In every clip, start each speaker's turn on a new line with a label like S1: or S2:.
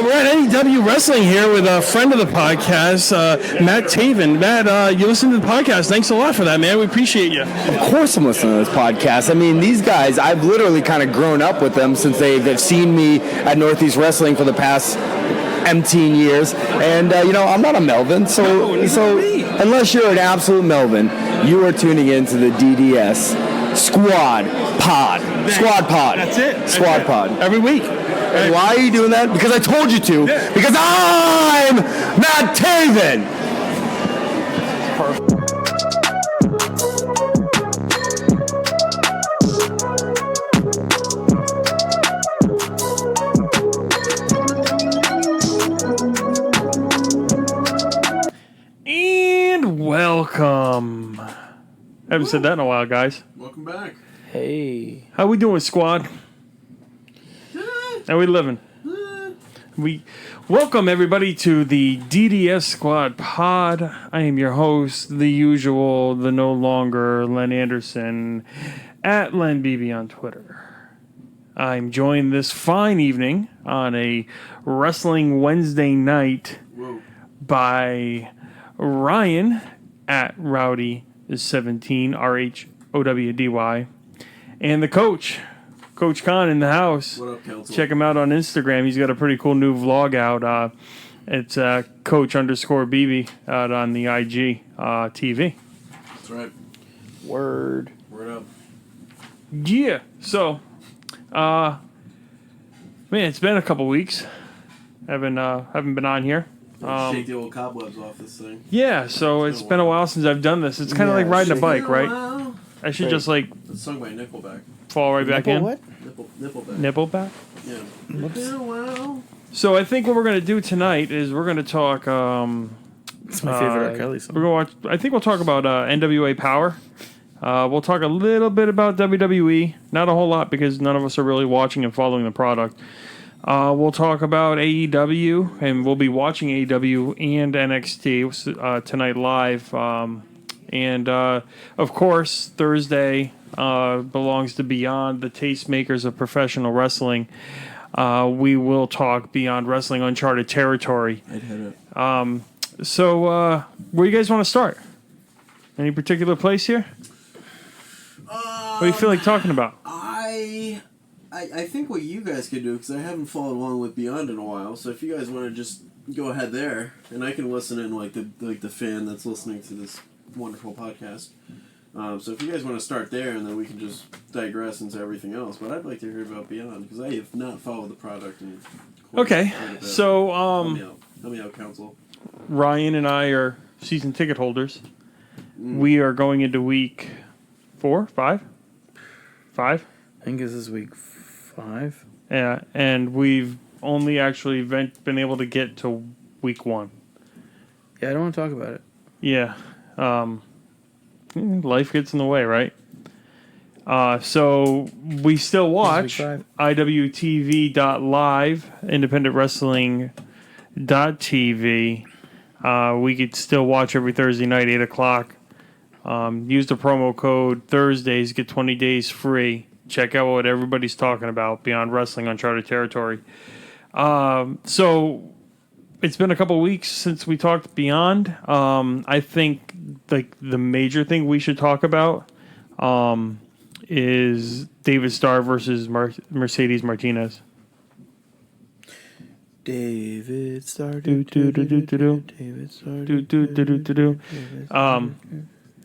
S1: We're at AEW Wrestling here with a friend of the podcast, Matt Taven. Matt, you listen to the podcast. Thanks a lot for that, man. We appreciate you.
S2: Of course I'm listening to this podcast. I mean, these guys, I've literally kind of grown up with them since they've seen me at Northeast Wrestling for the past 18 years. And, I'm not a Melvin, so unless you're an absolute Melvin, you are tuning into the DDS Squad Pod. Squad Pod.
S1: That's it.
S2: Squad Pod.
S1: Every week.
S2: And why are you doing that? Because I told you to. Yeah. Because I'm Matt Taven.
S1: And welcome. I haven't said that in a while, guys.
S3: Welcome back.
S2: Hey.
S1: How we doing, squad? How we living? We welcome everybody to the DDS Squad Pod. I am your host, the usual, the no longer Len Anderson, at Len BB on Twitter. I'm joined this fine evening on a Wrestling Wednesday night by Ryan at Rowdy17, RHOWDY, and the coach. Coach Khan in the house.
S3: What up, Council?
S1: Check him out on Instagram. He's got a pretty cool new vlog out. It's Coach_BB out on the IG TV.
S3: That's right.
S2: Word
S3: up.
S1: Yeah. So, man, it's been a couple weeks. Haven't been on here.
S3: Shake the old cobwebs off this thing.
S1: Yeah. So it's been a while since I've done this. It's kind of like riding a bike, right? I should just
S3: It's sung by Nickelback.
S1: fall right back in.
S2: What?
S3: Nippleback.
S1: Nippleback.
S3: Yeah. Wow.
S1: So I think what we're gonna do tonight is we're gonna talk.
S2: It's my favorite R. Kelly song.
S1: We're gonna watch. I think we'll talk about NWA Power. We'll talk a little bit about WWE. Not a whole lot because none of us are really watching and following the product. We'll talk about AEW, and we'll be watching AEW and NXT tonight live. And, of course, Thursday belongs to Beyond, the tastemakers of professional wrestling. We will talk Beyond Wrestling Uncharted Territory.
S3: I'd hit it.
S1: So, where do you guys want to start? Any particular place here? What do you feel like talking about?
S3: I think what you guys could do, because I haven't followed along with Beyond in a while, so if you guys want to just go ahead there, and I can listen in like the fan that's listening to this wonderful podcast. So if you guys want to start there, and then we can just digress into everything else. But I'd like to hear about Beyond, because I have not followed the product.
S1: Okay, so
S3: help me out, Council.
S1: Ryan and I are season ticket holders. We are going into week 4, 5? I
S4: think this is week 5.
S1: Yeah, and we've only actually been able to get to week 1.
S4: Yeah, I don't want to talk about it.
S1: Yeah. Life gets in the way, right? So we still watch IWTV.live, independentwrestling.tv. We could still watch every Thursday night, 8 o'clock. Use the promo code Thursdays, get 20 days free. Check out what everybody's talking about, Beyond Wrestling Uncharted Territory. So it's been a couple weeks since we talked Beyond. I think like the major thing we should talk about is David Starr versus Mercedes Martinez.
S4: David Starr.
S1: David Starr.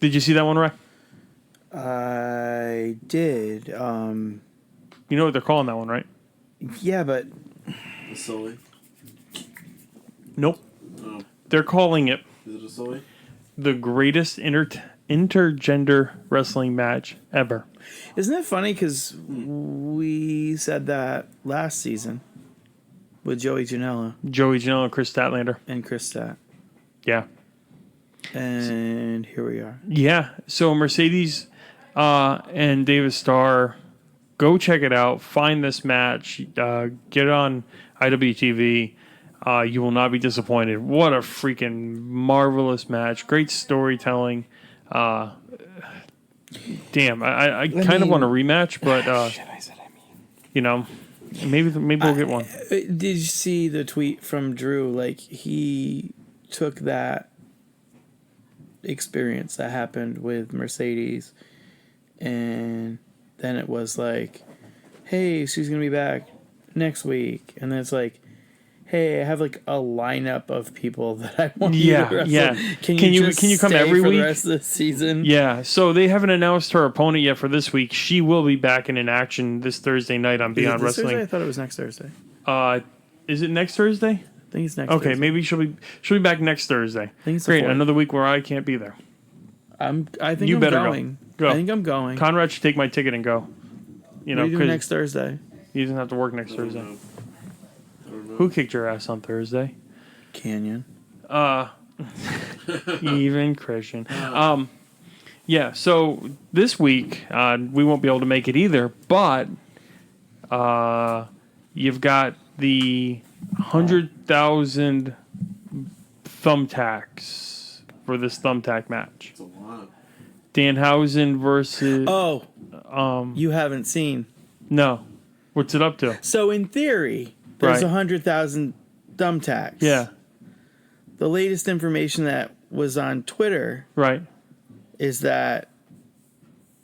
S1: Did you see that one, Ray?
S4: I did.
S1: You know what they're calling that one, right?
S4: Yeah, but
S3: A Sully?
S1: Nope.
S3: No.
S1: They're calling it
S3: Is it a Sully?
S1: the greatest intergender wrestling match ever.
S4: Isn't it funny? Because we said that last season with Joey Janela
S1: and Chris Statlander.
S4: and Chris Stat.
S1: Yeah.
S4: And here we are.
S1: Yeah. So Mercedes and David Starr, go check it out. Find this match. Get it on IWTV. You will not be disappointed. What a freaking marvelous match. Great storytelling. Damn, I kind of want a rematch, but, you know, Maybe we'll get one.
S4: Did you see the tweet from Drew? Like, he took that experience that happened with Mercedes, and then it was like, hey, she's going to be back next week. And then it's like, hey, I have like a lineup of people that I want you to wrestle.
S1: Yeah.
S4: Can you
S1: come
S4: stay
S1: every
S4: for
S1: week?
S4: the rest of the season?
S1: Yeah. So they haven't announced her opponent yet for this week. She will be back in action this Thursday night on Beyond
S4: Is it this
S1: Wrestling.
S4: Thursday? I thought it was next Thursday.
S1: Is it next Thursday?
S4: I think it's next
S1: Okay,
S4: Thursday.
S1: maybe she'll be back next Thursday.
S4: I think it's the
S1: Great,
S4: 4th.
S1: another week where I can't be there.
S4: I think
S1: You
S4: I'm
S1: better
S4: going.
S1: Go.
S4: I think I'm going.
S1: Conrad should take my ticket and go. You
S4: What
S1: know,
S4: are you doing
S1: because
S4: next Thursday?
S1: he doesn't have to work next
S3: I don't
S1: Thursday.
S3: know. I don't know.
S1: Who kicked your ass on Thursday?
S4: Canyon.
S1: Even Christian. Yeah, so this week we won't be able to make it either, but you've got the 100,000 thumbtacks for this thumbtack match.
S3: It's a lot.
S1: Danhausen versus
S4: Oh, you haven't seen.
S1: no. What's it up to?
S4: So in theory, there's
S1: Right.
S4: 100,000 thumbtacks.
S1: Yeah,
S4: The latest information that was on Twitter
S1: right.
S4: is that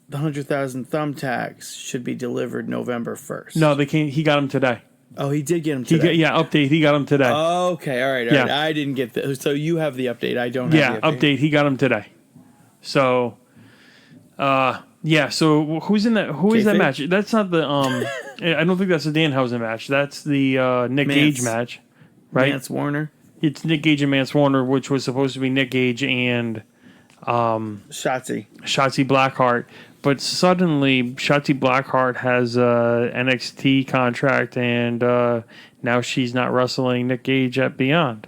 S4: the 100,000 thumbtacks should be delivered November 1st.
S1: No, they can't. He got him today.
S4: Oh, he did get them today.
S1: Update. He got him today.
S4: Okay, all right.
S1: Yeah.
S4: I didn't get that. So you have the update. I don't
S1: Yeah,
S4: have the update.
S1: update. He got him today. So, yeah. So who's in that? Who is that
S4: Kayfabe?
S1: match? That's not the. I don't think that's the Danhausen match. That's the Nick
S4: Mance.
S1: Gage match, right?
S4: Lance Warner.
S1: It's Nick Gage and Mance Warner, which was supposed to be Nick Gage and
S4: Shotzi.
S1: Shotzi Blackheart. But suddenly, Shotzi Blackheart has a NXT contract, and now she's not wrestling Nick Gage at Beyond.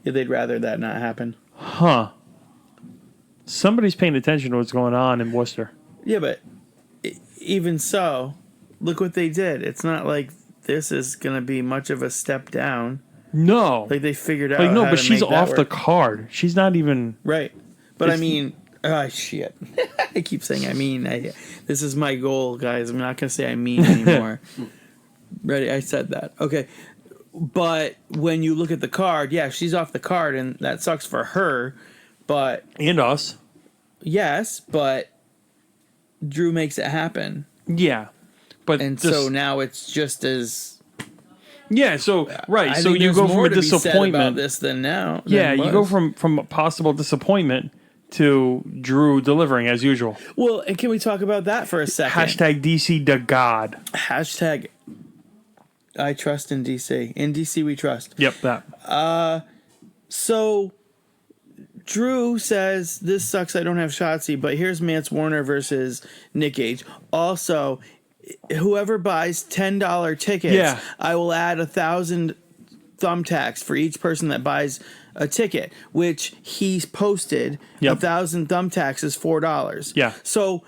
S4: Yeah, they'd rather that not happen.
S1: Huh. Somebody's paying attention to what's going on in Worcester.
S4: Yeah, but even so, look what they did. It's not like this is going to be much of a step down.
S1: No.
S4: Like they figured out.
S1: Like, no,
S4: how
S1: but
S4: to
S1: she's
S4: make that
S1: off the
S4: work.
S1: card. She's not even...
S4: Right. But I
S1: It's-
S4: mean, shit. I keep saying I mean. This is my goal, guys. I'm not going to say I mean anymore. Ready? I said that. Okay. But when you look at the card, yeah, she's off the card, and that sucks for her. But
S1: And us.
S4: yes, but Drew makes it happen.
S1: Yeah. But
S4: And
S1: this-
S4: so now it's just as...
S1: Yeah, so... Right,
S4: I
S1: so
S4: think
S1: you
S4: there's
S1: go
S4: more
S1: from a
S4: to be said about
S1: disappointment...
S4: this than now.
S1: Yeah,
S4: than
S1: you go
S4: was.
S1: from a possible disappointment to Drew delivering as usual.
S4: Well, and can we talk about that for a second?
S1: Hashtag DC to God.
S4: Hashtag I trust in DC. In DC we trust.
S1: Yep, that.
S4: So Drew says, this sucks, I don't have Shotzi, but here's Mance Warner versus Nick Gage. Also, whoever buys $10 tickets,
S1: Yeah.
S4: I will add 1,000 thumbtacks for each person that buys a ticket, which he's posted.
S1: Yep.
S4: 1,000 thumbtacks is $4.
S1: Yeah.
S4: So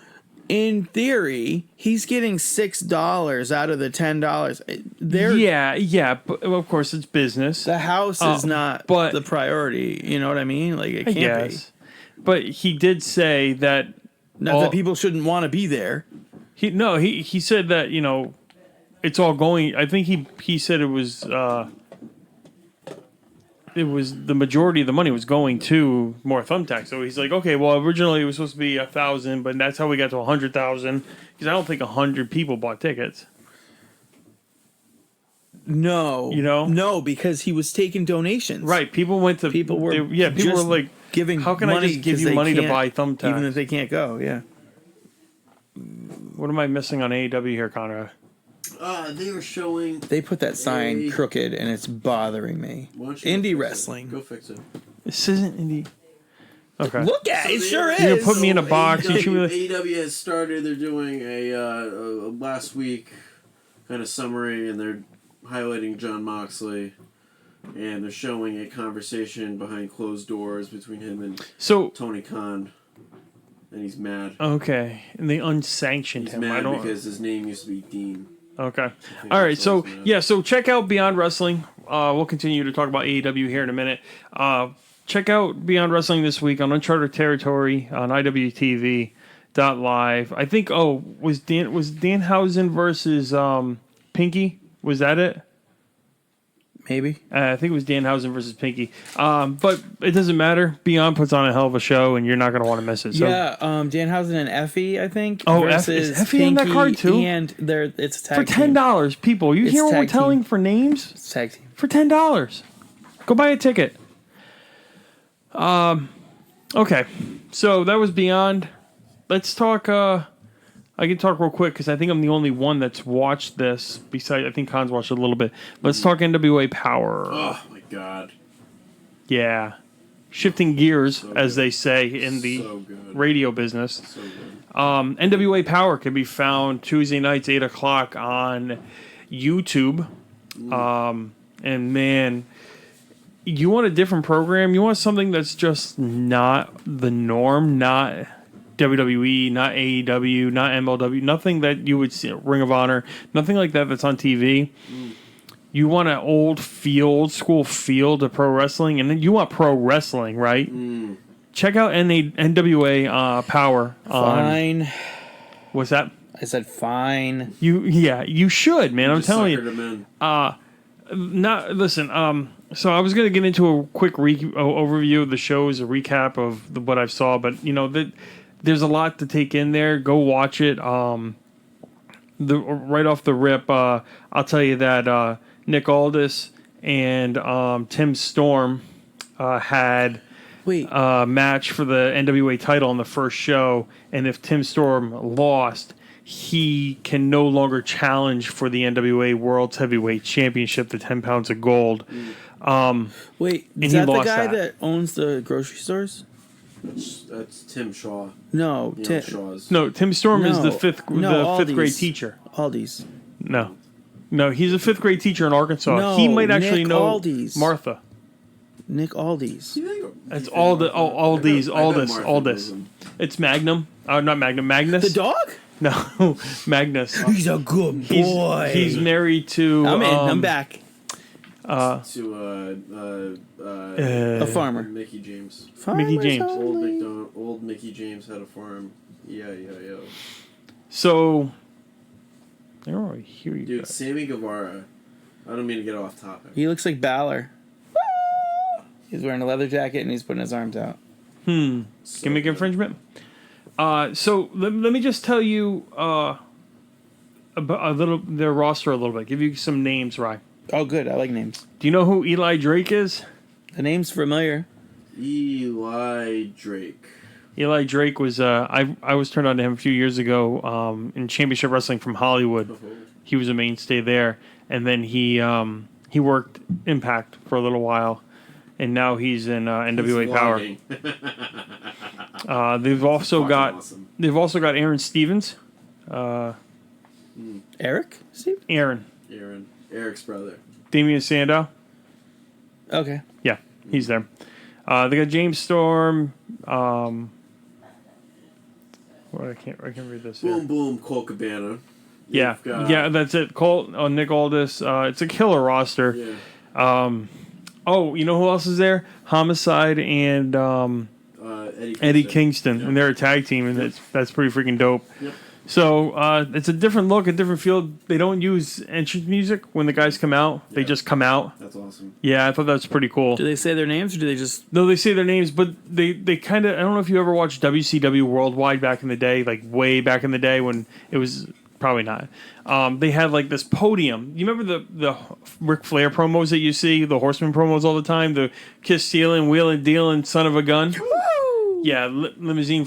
S4: in theory, he's getting $6 out of the $10.
S1: Yeah, but of course it's business.
S4: The house is not
S1: but-
S4: the priority. You know what I mean? Like, it
S1: I
S4: can't
S1: guess. But he did say that...
S4: be. Not that people shouldn't want to be there.
S1: He said that, it's all going... I think he said it was the majority of the money was going to more thumbtacks. So he's like, okay, well, originally it was supposed to be 1,000, but that's how we got to 100,000. Because I don't think 100 people bought tickets.
S4: No. No, because he was taking donations.
S1: Right, people went to...
S4: People were
S1: people
S4: just
S1: were like,
S4: giving
S1: how can I
S4: money
S1: just give
S4: 'cause
S1: you
S4: they
S1: money to
S4: can't,
S1: buy thumbtacks?
S4: even if they can't go, yeah.
S1: What am I missing on AEW here, Conrad?
S3: They were showing.
S4: They put that sign
S3: Hey.
S4: crooked, and it's bothering me.
S3: Why don't you go
S4: Indie
S3: fix it?
S4: wrestling.
S3: Go fix it.
S1: This isn't indie. Okay.
S4: Look at it, it sure
S1: You're
S4: is.
S1: gonna put me in a box. You should
S3: AEW, AEW has started. They're doing a last week kind of summary, and they're highlighting Jon Moxley, and they're showing a conversation behind closed doors between him and
S1: So,
S3: Tony Khan, and he's mad.
S1: okay. And they unsanctioned
S3: He's
S1: him. I
S3: mad
S1: don't...
S3: because his name used to be Dean.
S1: Okay.
S3: think
S1: All right.
S3: that's
S1: So
S3: all it's gonna-
S1: yeah. So check out Beyond Wrestling. We'll continue to talk about AEW here in a minute. Check out Beyond Wrestling this week on Uncharted Territory on IWTV.live. I think. Was Danhausen versus Pinky. Was that it?
S4: Maybe.
S1: I think it was Danhausen versus Pinky. But it doesn't matter. Beyond puts on a hell of a show, and you're not going to want to miss it. So.
S4: Yeah, Danhausen and Effie, I think.
S1: Oh,
S4: versus
S1: is Effie on that card too?
S4: And it's a tag
S1: for $10,
S4: team.
S1: people. You
S4: It's
S1: hear what we're
S4: tag
S1: telling
S4: team.
S1: for names?
S4: It's tag team.
S1: For $10. Go buy a ticket. Okay, so that was Beyond. Let's talk. I can talk real quick because I think I'm the only one that's watched this. Besides, I think Khan's watched it a little bit. Let's talk NWA Power.
S3: Oh my god.
S1: Yeah, shifting gears,
S3: So
S1: as
S3: good.
S1: they say in the
S3: So good.
S1: radio business.
S3: So good.
S1: NWA Power can be found Tuesday nights 8:00 on YouTube. And man, you want a different program? You want something that's just not the norm, not WWE, not AEW, not MLW, nothing that you would see, Ring of Honor, nothing like that that's on TV. You want an old school feel to pro wrestling, and then you want pro wrestling, right? Check out NWA Power.
S4: Fine.
S1: What's that?
S4: I said fine.
S1: You should, man. I'm
S3: Just
S1: telling
S3: suckered
S1: you.
S3: him in.
S1: Listen. So I was gonna get into a quick overview of the shows, a recap of what I saw, but there's a lot to take in there. Go watch it. Right off the rip, I'll tell you that Nick Aldis and Tim Storm had a match for the NWA title on the first show, and if Tim Storm lost, he can no longer challenge for the NWA World's Heavyweight Championship, the 10 pounds of gold.
S4: Wait,
S1: and
S4: is
S1: he
S4: that the
S1: lost
S4: guy
S1: that.
S4: that owns the grocery stores?
S3: That's Tim Shaw.
S4: No,
S3: Neil Shaw's.
S1: No, Tim Storm is the fifth grade
S4: Aldi's.
S1: teacher.
S4: Aldi's.
S1: No, he's a fifth grade teacher in Arkansas.
S4: No,
S1: he might actually
S4: Nick
S1: know
S4: Aldi's.
S1: Martha.
S4: Nick Aldi's.
S1: It's Aldis.
S3: I bet Martha knows him.
S1: It's Magnum. Not Magnum. Magnus.
S4: The dog?
S1: No, Magnus.
S4: He's a good boy.
S1: He's married to.
S4: I'm in. I'm back.
S3: To
S4: A farmer.
S3: Mickey James.
S1: Mickey James.
S3: Old Mickey James had a farm. Yeah.
S1: So, I don't really hear you.
S3: Dude,
S1: guys.
S3: Sammy Guevara. I don't mean to get off topic.
S4: He looks like Balor. He's wearing a leather jacket and he's putting his arms out.
S3: So
S1: Gimmick
S3: good.
S1: infringement. So let me just tell you about their roster a little bit. Give you some names, Ryan.
S4: Oh, good. I like names.
S1: Do you know who Eli Drake is?
S4: The name's familiar.
S3: Eli Drake.
S1: Eli Drake was I was turned on to him a few years ago in Championship Wrestling from Hollywood. He was a mainstay there, and then he worked Impact for a little while, and now he's in NWA Power. They've also
S3: Awesome.
S1: got Aaron Stevens.
S4: Eric? Steve?
S1: Aaron.
S3: Eric's brother.
S1: Damian Sandow.
S4: Okay.
S1: Yeah, he's there. They got James Storm. I can't read this. Here.
S3: Boom Boom Cole Cabana.
S1: Yeah,
S3: You've got-
S1: yeah, that's it. Colt, Nick Aldis. It's a killer roster.
S3: Yeah.
S1: Oh, you know who else is there? Homicide and Eddie Kingston, and they're a tag team, and that's pretty freaking dope.
S3: Yep.
S1: So it's a different look, a different feel. They don't use entrance music when the guys come out. They
S3: Yeah.
S1: just come out.
S3: That's awesome.
S1: Yeah, I thought that was pretty cool.
S4: Do they say their names or do they just...
S1: No, they say their names, but they kind of... I don't know if you ever watched WCW Worldwide back in the day, like way back in the day when it was... Probably not. They had like this podium. You remember the Ric Flair promos that you see, the Horseman promos all the time? The kiss stealing, wheeling, dealing, son of a gun?
S4: Woo!
S1: Yeah, limousine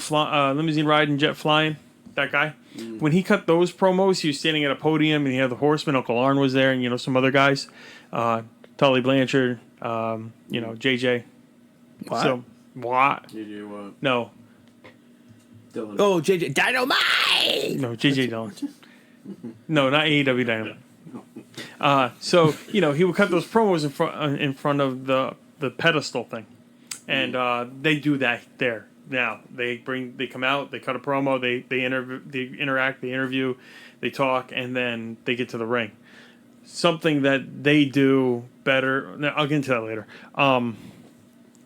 S1: riding, jet flying, that guy. When he cut those promos, he was standing at a podium, and he had the Horseman. Uncle Arn was there, and some other guys, Tully Blanchard, JJ.
S4: What?
S1: So what?
S3: JJ what?
S1: No,
S3: Dylan.
S4: Oh, JJ Dynamite!
S1: no, JJ Dillon. No, not AEW Dynamite. So he would cut those promos in front of the pedestal thing, and they do that there. Now they come out, they cut a promo, they interact, they interview, they talk, and then they get to the ring. Something that they do better. Now, I'll get into that later.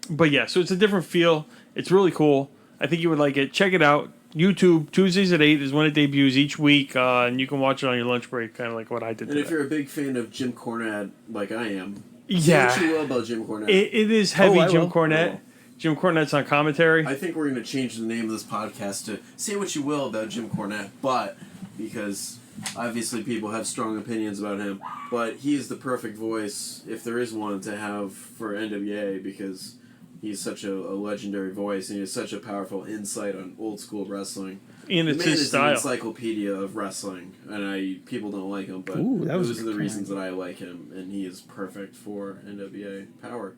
S1: But yeah, so it's a different feel. It's really cool. I think you would like it. Check it out. YouTube, Tuesdays at 8 is when it debuts each week, and you can watch it on your lunch break, kind of like what I did
S3: And
S1: today.
S3: if you're a big fan of Jim Cornette, like I am,
S1: Yeah.
S3: say what you will about Jim Cornette.
S1: It is heavy
S4: I
S1: Jim
S4: will.
S1: Cornette. Jim Cornette's on commentary.
S3: I think we're going to change the name of this podcast to Say What You Will About Jim Cornette, but because obviously people have strong opinions about him, but he is the perfect voice, if there is one, to have for NWA because he's such a legendary voice and he has such a powerful insight on old school wrestling.
S1: And
S3: The
S1: it's
S3: man
S1: his
S3: is
S1: style.
S3: an encyclopedia of wrestling, and people don't like him, but
S4: Ooh, that was
S3: those are the
S4: kind.
S3: reasons that I like him, and he is perfect for NWA. Power.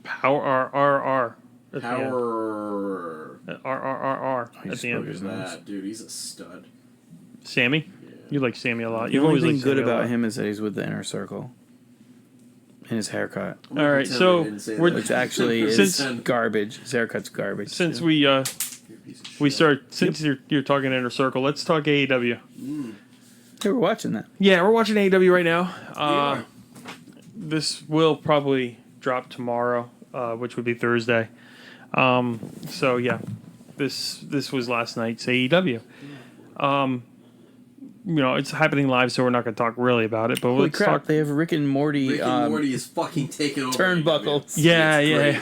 S1: Power R at the end.
S3: Power.
S1: R
S4: I
S1: at
S4: just
S1: the
S4: broke
S1: end.
S4: his
S3: Look at
S4: nose.
S3: that, dude. He's a stud.
S1: Sammy,
S3: Yeah.
S1: you like Sammy a lot.
S4: The
S1: You've
S4: only
S1: always
S4: thing
S1: liked
S4: good
S1: Sammy a
S4: about
S1: lot.
S4: him is that he's with the Inner Circle. And his haircut.
S3: I'm gonna
S1: All right,
S3: pretend
S1: so
S3: I didn't say
S1: we're-
S3: that.
S4: Which actually is
S1: Since-
S4: garbage. His haircut's garbage.
S1: Since
S4: too.
S1: we
S3: You're a piece of shit.
S1: start, since you're talking Inner Circle, let's talk AEW.
S4: Hey, we're watching that.
S1: Yeah, we're watching AEW right now.
S3: are.
S1: This will probably drop tomorrow, which would be Thursday. So yeah, this was last night's AEW. It's happening live, so we're not going to talk really about it. But
S4: Holy
S1: let's
S4: crap,
S1: talk.
S4: they have Rick and Morty,
S3: Rick and Morty is fucking taking over.
S4: turnbuckles.
S1: Yeah,
S3: It's
S1: yeah.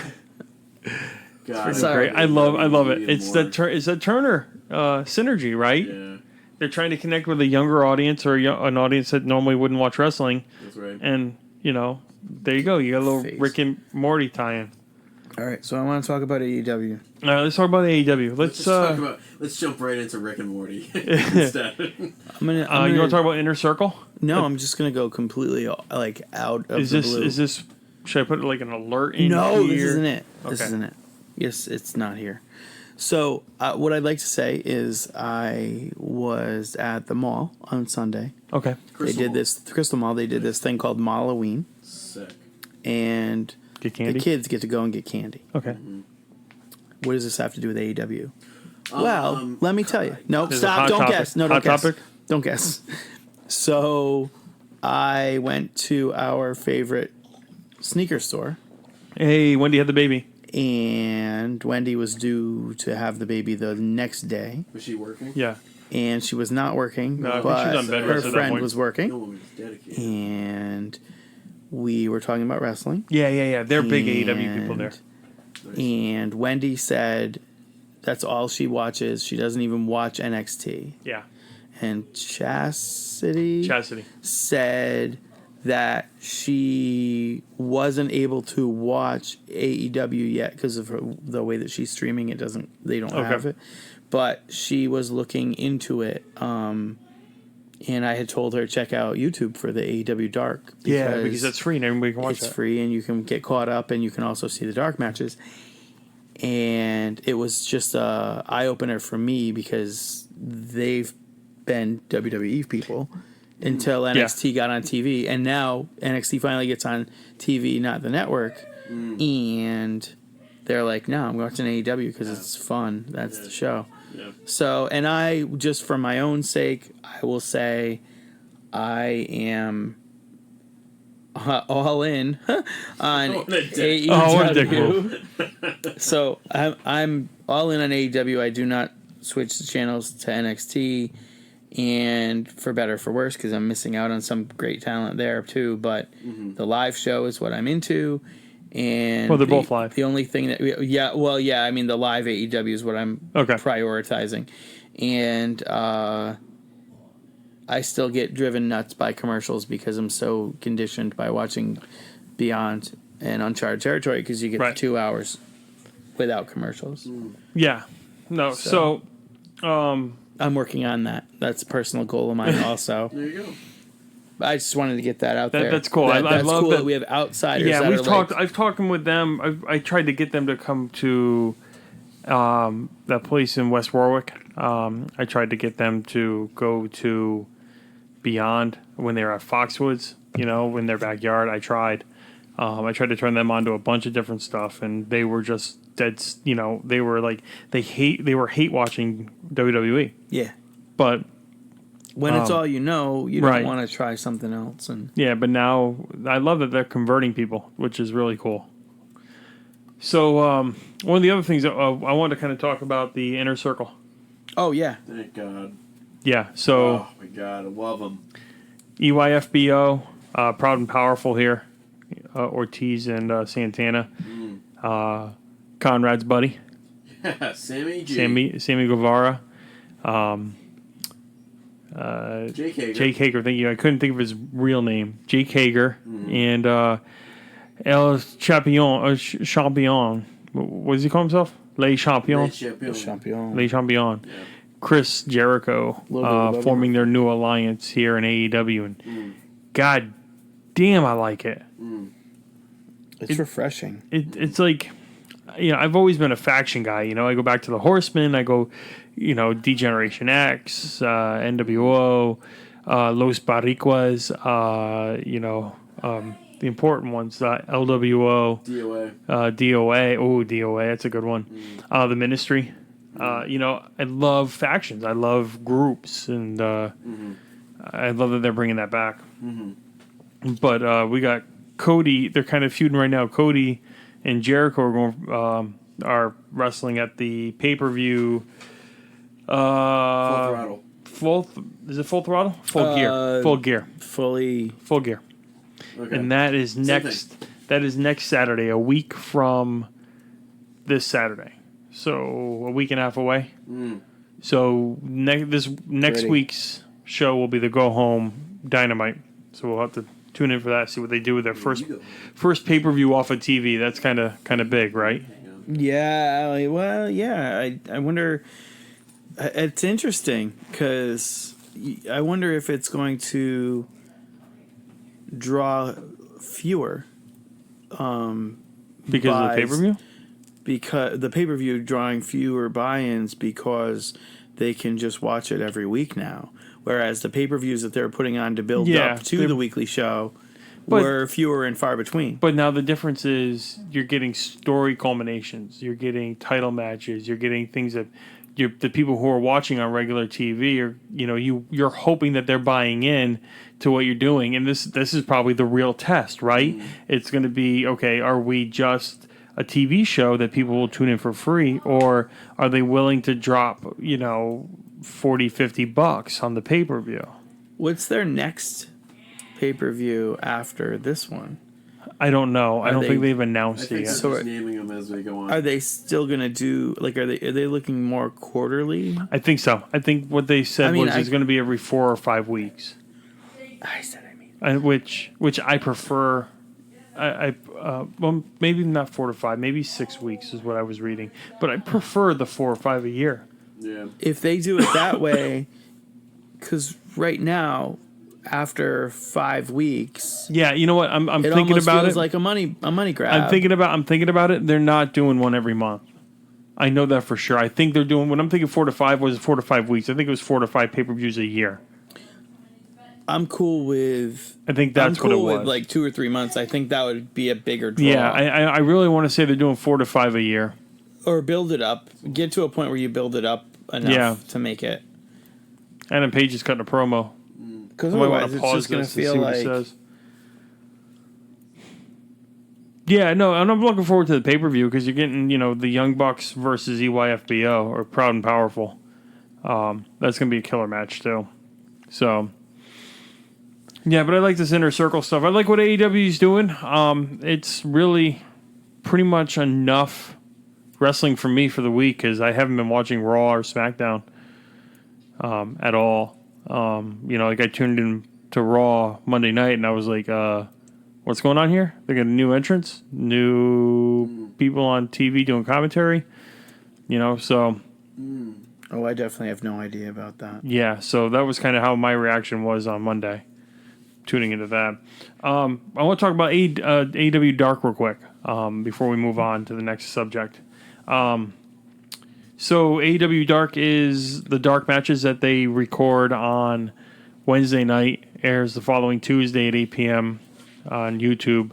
S3: great. God,
S4: Sorry.
S1: Great. I love it.
S3: Rick and
S1: It's
S3: Morty.
S1: it's that Turner synergy, right?
S3: Yeah,
S1: They're trying to connect with a younger audience or an audience that normally wouldn't watch wrestling,
S3: that's right.
S1: and there you go. You got a little
S4: Face.
S1: Rick and Morty tie-in.
S4: All right, so I want to talk about AEW.
S1: Let's talk about AEW.
S3: Let's jump right into Rick and Morty instead.
S4: I'm
S1: you
S4: gonna
S1: want to talk about Inner Circle?
S4: No, I'm just gonna go completely like out of
S1: Is
S4: the
S1: this
S4: blue.
S1: should I put like an alert in
S4: No,
S1: here?
S4: this isn't it. This
S1: Okay.
S4: isn't it. Yes, it's not here. So what I'd like to say is I was at the mall on Sunday.
S1: Okay.
S4: They did this Crystal Mall. They did this thing called Malloween,
S3: Sick.
S4: and
S1: Get candy.
S4: the kids get to go and get candy.
S1: Okay.
S4: What does this have to do with AEW? Well, let me tell you. No,
S1: There's a
S4: stop.
S1: hot
S4: Don't
S1: topic.
S4: guess. No,
S1: Hot
S4: don't guess.
S1: topic?
S4: Don't guess. So I went to our favorite sneaker store,
S1: Hey, Wendy had the baby.
S4: and Wendy was due to have the baby the next day,
S3: Was she working?
S1: Yeah.
S4: and she was not working,
S1: No, I think
S4: but
S1: she's on bed
S4: her
S1: rest at that
S4: friend
S1: point.
S4: was
S3: No
S4: working,
S3: woman is dedicated.
S4: and we were talking about wrestling.
S1: Yeah. They're big AEW people there.
S4: And Wendy said that's all she watches. She doesn't even watch NXT.
S1: Yeah.
S4: And Chastity said that she wasn't able to watch AEW yet because of the way that she's streaming. They don't have it. But she was looking into it. And I had told her check out YouTube for the AEW Dark.
S1: Because that's free and everybody can watch
S4: It's
S1: that.
S4: free and you can get caught up and you can also see the dark matches. And it was just a eye-opener for me because they've been WWE people until NXT got on TV. And now NXT finally gets on TV, not the network. And they're like, no, I'm watching AEW because it's fun. That's the show.
S3: Yeah.
S4: So, and I, just for my own sake, I will say I am all in on
S3: what a
S4: AEW.
S3: dick.
S1: Oh, what a dick
S4: So I'm all in on AEW. I do not switch the channels to NXT, and for better or for worse, because I'm missing out on some great talent there too. But the live show is what I'm into. And
S1: Well, they're both live.
S4: The only thing that I mean the live AEW is what I'm prioritizing, and I still get driven nuts by commercials because I'm so conditioned by watching Beyond and Uncharted Territory because you get 2 hours without commercials.
S1: Yeah. No. So
S4: I'm working on that. That's a personal goal of mine also.
S3: There you go.
S4: I just wanted to get that out there.
S1: That's cool. I
S4: That's
S1: love
S4: cool
S1: that-
S4: that we have outsiders.
S1: yeah,
S4: that
S1: we've
S4: are
S1: talked.
S4: Like,
S1: I've talked with them. I tried to get them to come to that place in West Warwick. I tried to get them to go to Beyond when they were at Foxwoods. In their backyard. I tried to turn them on to a bunch of different stuff, and they were just dead. They were like they were hate watching WWE.
S4: yeah.
S1: But
S4: When it's all you know, you don't
S1: Right.
S4: want to try something else. And
S1: yeah, but now I love that they're converting people, which is really cool. So one of the other things I wanted to kind of talk about the Inner Circle.
S4: Oh yeah.
S3: Thank God.
S1: Yeah. So
S3: Oh my God, I love them.
S1: EYFBO, Proud and Powerful here. Ortiz and Santana. Conrad's buddy.
S3: Yeah, Sammy G.
S1: Sammy Guevara.
S3: Jake Hager.
S1: Jake Hager, thank you. I couldn't think of his real name. Jake Hager. And El Champion. What does he call himself? Les Champions.
S4: Champion.
S1: Les Champions.
S3: Yeah.
S1: Chris Jericho forming their new alliance here in AEW. And God damn, I like it.
S4: It's refreshing.
S1: It's like, I've always been a faction guy. I go back to the Horsemen. I go, D-Generation X, NWO, Los Baricuas, the important ones, LWO,
S3: DOA.
S1: DOA. Oh, DOA, that's a good one. The Ministry. I love factions. I love groups, and I love that they're bringing that back. But we got Cody. They're kind of feuding right now. Cody and Jericho are wrestling at the pay-per-view.
S3: Full throttle.
S1: Is it full throttle? Full gear. Full gear. Full gear.
S3: Okay.
S1: And that is next. That is next Saturday, a week from this Saturday. So a week and a half away. So next
S4: Ready.
S1: week's show will be the Go Home Dynamite. So we'll have to tune in for that. See what they do with their first pay per view off of TV. That's kind of big, right?
S4: Yeah. Well, yeah. I wonder. It's interesting because I wonder if it's going to draw fewer.
S1: Because of the pay per view.
S4: Because the pay-per-view drawing fewer buy-ins because they can just watch it every week now. Whereas the pay-per-views that they're putting on to build up to the weekly show were fewer and far between.
S1: But now the difference is you're getting story culminations. You're getting title matches. You're getting things that the people who are watching on regular TV are, you're hoping that they're buying in to what you're doing. And this is probably the real test, right? It's going to be, okay, are we just a TV show that people will tune in for free, or are they willing to drop, $40-$50 on the pay-per-view?
S4: What's their next pay-per-view after this one?
S1: I don't know. I don't think they've announced it yet.
S3: So just naming them as they go on.
S4: Are they still going to do, are they looking more quarterly?
S1: I think so. I think what they said was it's going to be every 4 or 5 weeks. Which I prefer. Well, maybe not 4 to 5, maybe 6 weeks is what I was reading. But I prefer the 4 or 5 a year.
S3: Yeah.
S4: If they do it that way, because right now, after 5 weeks,
S1: yeah, you know what? I'm
S4: it
S1: thinking
S4: almost
S1: about
S4: feels
S1: it.
S4: like a money grab.
S1: I'm thinking about it. They're not doing one every month. I know that for sure. I think they're doing. When I'm thinking 4 to 5 was 4 to 5 weeks. I think it was 4 to 5 pay-per-views a year.
S4: I'm cool with.
S1: I think that's what it was.
S4: With like 2 or 3 months. I think that would be a bigger draw.
S1: Yeah, I really want to say they're doing 4 to 5 a year.
S4: Or build it up. Get to a point where you build it up enough to make it.
S1: Adam Page is cutting a promo.
S4: Because otherwise it's just going to feel like.
S1: Yeah, no, and I'm looking forward to the pay-per-view because you're getting, the Young Bucks versus EYFBO or Proud and Powerful. That's going to be a killer match too. So. Yeah, but I like this Inner Circle stuff. I like what AEW is doing. It's really pretty much enough wrestling for me for the week because I haven't been watching Raw or SmackDown at all. I tuned in to Raw Monday night and I was like, what's going on here? They got a new entrance, new people on TV doing commentary, so...
S4: Oh, I definitely have no idea about that.
S1: Yeah, so that was kind of how my reaction was on Monday. Tuning into that. I want to talk about AEW Dark real quick before we move on to the next subject. So AEW Dark is the Dark matches that they record on Wednesday night, airs the following Tuesday at 8 p.m. on YouTube.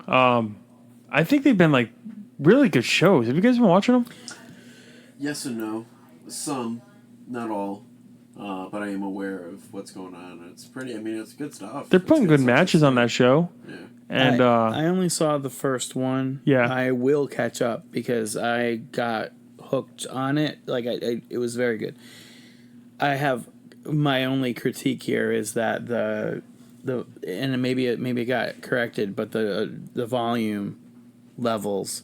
S1: I think they've been like really good shows. Have you guys been watching them?
S3: Yes and no. Some, not all. But I am aware of what's going on. It's pretty. It's good stuff.
S1: They're putting good matches on that show.
S3: Yeah.
S1: And
S4: I only saw the first one.
S1: Yeah.
S4: I will catch up because I got hooked on it. Like it was very good. I have my only critique here is that the and maybe it got corrected, but the volume levels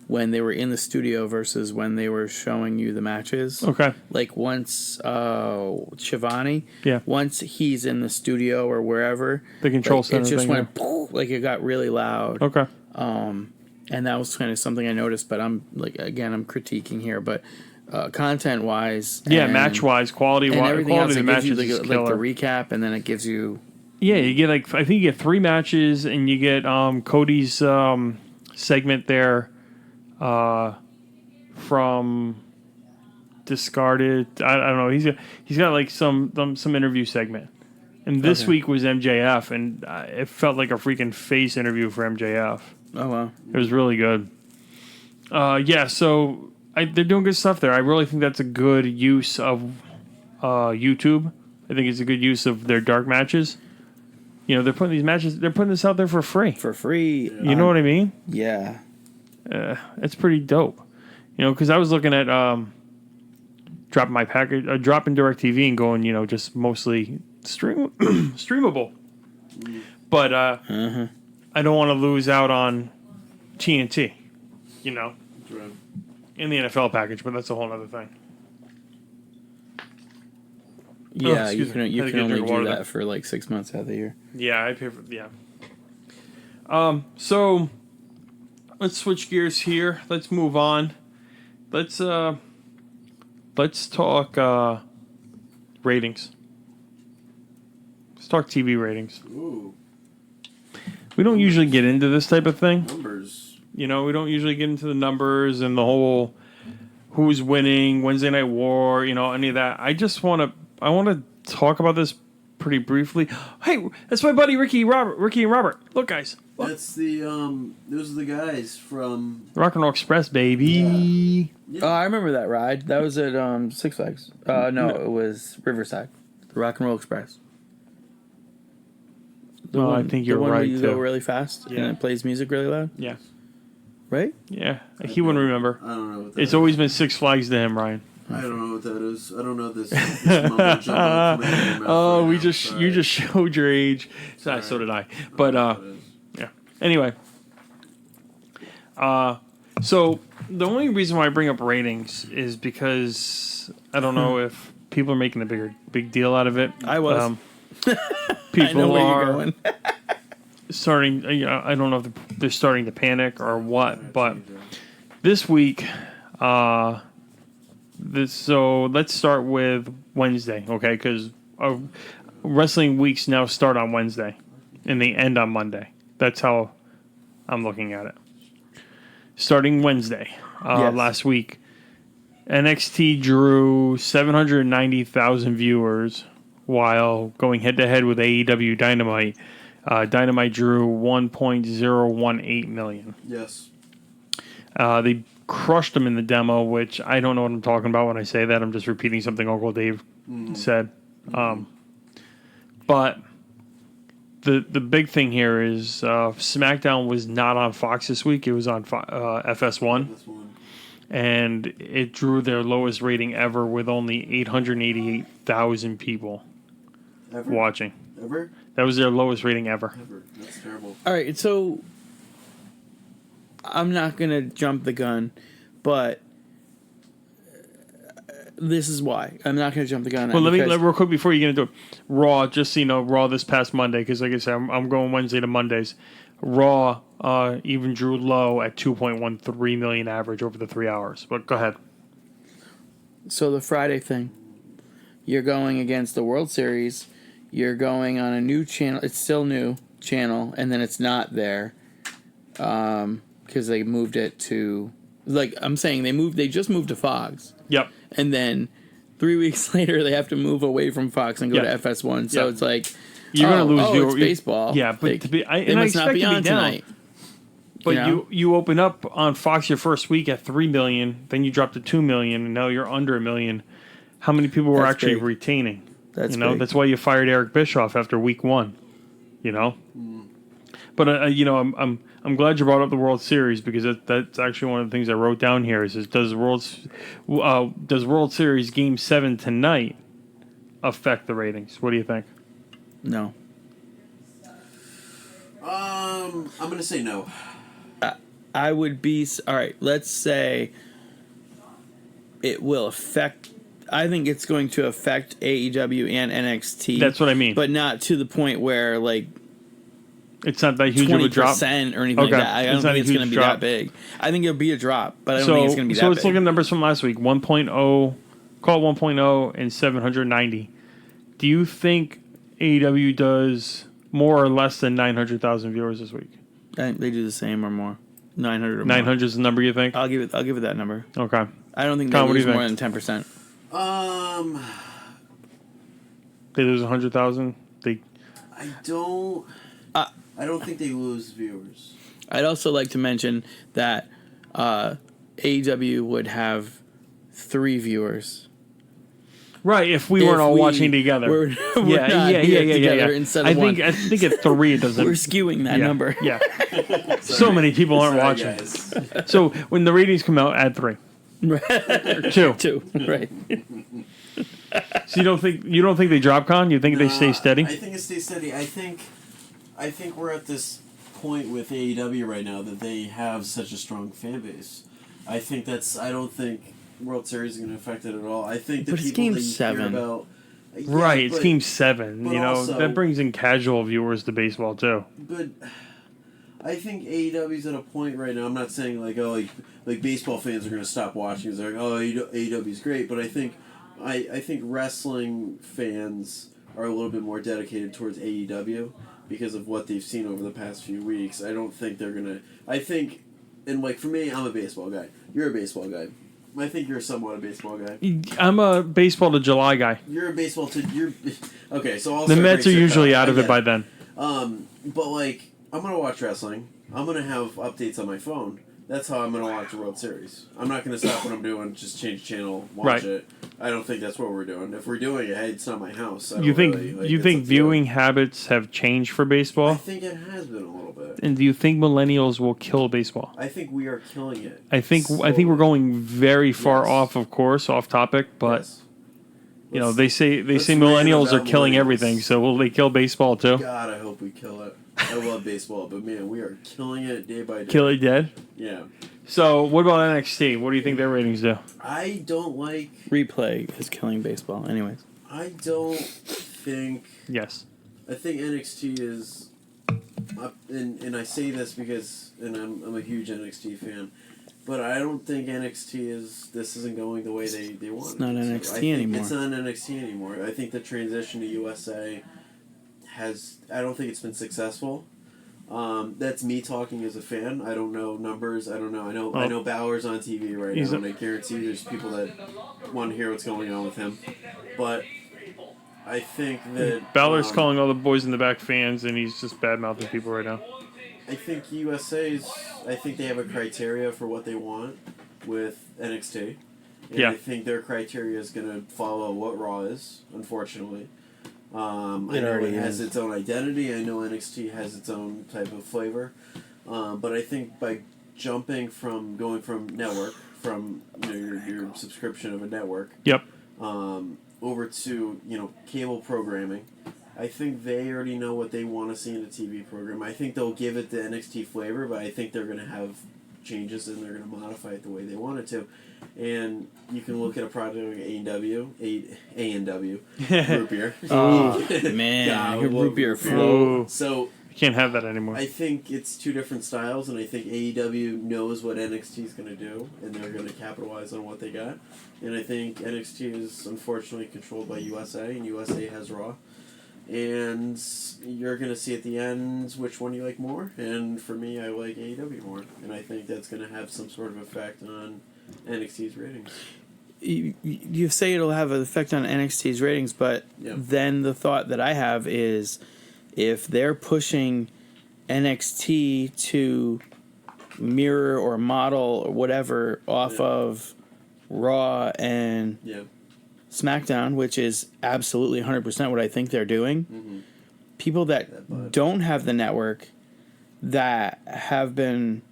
S4: when they were in the studio versus when they were showing you the matches.
S1: Okay.
S4: Like once Shivani,
S1: Yeah.
S4: once he's in the studio or wherever,
S1: The control
S4: like,
S1: center
S4: it just
S1: thing,
S4: went like it got really loud.
S1: Okay.
S4: And that was kind of something I noticed, but I'm critiquing here, but content wise,
S1: Yeah, match wise, quality
S4: and
S1: wise,
S4: everything else,
S1: quality of
S4: it
S1: the
S4: gives you
S1: matches is
S4: like
S1: killer.
S4: the recap, and then it gives you
S1: Yeah, you get I think you get 3 matches, and you get Cody's segment there from Discarded. I don't know. He's got like some interview segment, and this
S4: Okay.
S1: week was MJF, and it felt like a freaking face interview for MJF.
S4: oh wow.
S1: It was really good. Yeah, so they're doing good stuff there. I really think that's a good use of YouTube. I think it's a good use of their dark matches. You know, they're putting this out there for free.
S4: For free.
S1: You know what I mean?
S4: Yeah.
S1: It's pretty dope. You know, because I was looking at dropping my package, dropping DirecTV and going, you know, just mostly streamable. But I don't want to lose out on TNT, you know,
S3: Right.
S1: in the NFL package, but that's a whole other thing.
S4: Yeah,
S1: excuse me.
S4: you
S1: Had to
S4: can
S1: get a
S4: only
S1: drink of
S4: do
S1: water
S4: that
S1: there.
S4: for like 6 months out of the year.
S1: Yeah, I pay for So let's switch gears here. Let's move on. Let's talk ratings. Let's talk TV ratings.
S3: Ooh,
S1: We don't usually get into this type of thing.
S3: numbers.
S1: You know, we don't usually get into the numbers and the whole who's winning, Wednesday Night War, you know, any of that. I want to talk about this pretty briefly. Hey, that's my buddy Ricky and Robert. Look, guys. Look.
S3: That's the those are the guys from
S1: Rock and Roll Express, baby.
S4: Oh, I remember that ride. That was at Six Flags. No, it was Riverside. The Rock and Roll Express.
S1: Well, I think you're
S4: the one
S1: right,
S4: where you
S1: too.
S4: go really fast
S1: Yeah.
S4: and it plays music really loud,
S1: Yeah.
S4: right?
S1: Yeah. He wouldn't remember.
S3: I don't know what that
S1: It's
S3: is.
S1: always been Six Flags to him, Ryan.
S3: I don't know what that is. I don't know this mumbo jumbo coming out of your mouth
S1: Oh,
S3: right
S1: we
S3: now.
S1: just
S3: Sorry.
S1: you just showed your age. So did I. But
S3: I don't know what it is.
S1: yeah. Anyway. So the only reason why I bring up ratings is because I don't know if people are making a big deal out of it.
S4: I was.
S1: People
S4: I know where
S1: are
S4: you're going.
S1: starting. I don't know if they're starting to panic or what, but this week, so let's start with Wednesday, okay? Because wrestling weeks now start on Wednesday, and they end on Monday. That's how I'm looking at it. Starting Wednesday,
S4: Yes.
S1: last week, NXT drew 790,000 viewers, while going head-to-head with AEW Dynamite. Dynamite drew 1.018 million.
S3: Yes.
S1: They crushed them in the demo, which I don't know what I'm talking about when I say that. I'm just repeating something Uncle Dave said. But the big thing here is SmackDown was not on Fox this week. It was on FS1.
S3: This one.
S1: And it drew their lowest rating ever with only 888,000 people
S3: Ever?
S1: watching.
S3: Ever?
S1: That was their lowest rating ever.
S3: Ever. That's terrible.
S4: All right, so I'm not going to jump the gun, but this is why. I'm not going to jump the gun. on
S1: Well,
S4: that
S1: let me
S4: because-
S1: real quick before you get into it. Raw, just so you know, Raw this past Monday, because like I said, I'm going Wednesday to Mondays. Raw even drew low at 2.13 million average over the 3 hours. But go ahead.
S4: So the Friday thing, you're going against the World Series. You're going on a new channel. It's still new channel, and then it's not there because they moved it to. Like I'm saying, they just moved to Fox,
S1: Yep.
S4: and then 3 weeks later they have to move away from Fox and go
S1: Yeah.
S4: to FS1. So
S1: Yeah.
S4: it's like
S1: You're going to lose
S4: it's baseball.
S1: Yeah, but
S4: Like,
S1: to be,
S4: they
S1: and I
S4: must not
S1: expect
S4: be
S1: to be
S4: on
S1: down.
S4: tonight.
S1: But
S4: you know?
S1: you open up on Fox your first week at 3 million, then you drop to 2 million, and now you're under 1 million. How many people were
S4: That's
S1: actually
S4: big.
S1: retaining?
S4: That's
S1: you know,
S4: big.
S1: that's why you fired Eric Bischoff after week 1. You know, But I'm glad you brought up the World Series because that's actually one of the things I wrote down here. Is does World Series Game 7 tonight affect the ratings? What do you think?
S4: No.
S3: I'm gonna say no.
S4: I would be all right. Let's say it will affect. I think it's going to affect AEW and NXT.
S1: That's what I mean.
S4: But not to the point where like
S1: it's not that huge of a drop
S4: 20% or anything like that. I don't think it's going to be that big. I think it'll be a drop, but I don't think it's going to be that big.
S1: So let's look at numbers from last week. 1.0, call it 1.0 and 790. Do you think AEW does more or less than 900,000 viewers this week?
S4: I think they do the same or more. 900 or
S1: 900 is the number you think?
S4: I'll give it that number.
S1: Okay.
S4: I don't think they lose more than 10%.
S1: They lose 100,000.
S3: I don't think they lose viewers.
S4: I'd also like to mention that AEW would have 3 viewers.
S1: Right, if we weren't all watching together.
S4: We're not together instead of
S1: I think at 3 it doesn't.
S4: We're skewing that number.
S1: Yeah. So many people aren't watching.
S3: Guys.
S1: So when the ratings come out, add 3. 2.
S4: 2, right.
S1: So you don't think they drop, Con? You think they stay steady?
S3: I think it stays steady. I think we're at this point with AEW right now that they have such a strong fan base. I don't think World Series is going to affect it at all. I think the
S4: but it's
S3: people
S4: game
S3: that you
S4: 7.
S3: hear about,
S1: Right, it's Game 7.
S3: but also,
S1: that brings in casual viewers to baseball too.
S3: But I think AEW's at a point right now. I'm not saying like baseball fans are going to stop watching. It's like AEW's great, but I think wrestling fans are a little bit more dedicated towards AEW because of what they've seen over the past few weeks. I don't think they're gonna. I think, and like for me, I'm a baseball guy. You're a baseball guy. I think you're somewhat a baseball guy.
S1: I'm a baseball to July guy.
S3: You're a baseball to you're. Okay, so all
S1: the Mets are usually out of it by then.
S3: But like I'm gonna watch wrestling. I'm gonna have updates on my phone. That's how I'm going to watch the World Series. I'm not going to stop what I'm doing, just change channel, watch it. I don't think that's what we're doing. If we're doing it, hey, it's not my house.
S1: You think viewing habits have changed for baseball?
S3: I think it has been a little bit.
S1: And do you think millennials will kill baseball?
S3: I think we are killing it.
S1: I think we're going very far off topic, but they say millennials are killing everything. So will they kill baseball too?
S3: God, I hope we kill it. I love baseball, but man, we are killing it day by day.
S1: Kill it dead?
S3: Yeah.
S1: So, what about NXT? What do you think their ratings do?
S3: I don't like...
S4: Replay is killing baseball. Anyways.
S3: I don't think...
S1: Yes.
S3: I think NXT is... And I say this because... And I'm a huge NXT fan. But I don't think NXT is... This isn't going the way they want.
S4: It's not NXT anymore.
S3: It's not NXT anymore. I think the transition to USA... I don't think it's been successful. That's me talking as a fan. I don't know numbers. I don't know. I know Bauer's on TV right now, and I guarantee there's people that want to hear what's going on with him. But I think that
S1: Balor's calling all the boys in the back fans, and he's just bad-mouthing people right now.
S3: I think I think they have a criteria for what they want with NXT. And I think their criteria is going to follow what Raw is, unfortunately. I know it has its own identity. I know NXT has its own type of flavor. But I think by going from network, from your subscription of a network, over to cable programming, I think they already know what they want to see in a TV program. I think they'll give it the NXT flavor, but I think they're going to have changes and they're going to modify it the way they want it to. And you can look at a product like AEW, root beer.
S4: Oh, man, your root beer flow.
S3: So
S1: you can't have that anymore.
S3: I think it's two different styles, and I think AEW knows what NXT is going to do, and they're going to capitalize on what they got. And I think NXT is unfortunately controlled by USA, and USA has Raw. And you're going to see at the end which one you like more. And for me, I like AEW more. And I think that's going to have some sort of effect on NXT's ratings.
S4: You say it'll have an effect on NXT's ratings, but then the thought that I have is if they're pushing NXT to mirror or model or whatever off of Raw and SmackDown, which is absolutely 100% what I think they're doing, people that don't have the network that have been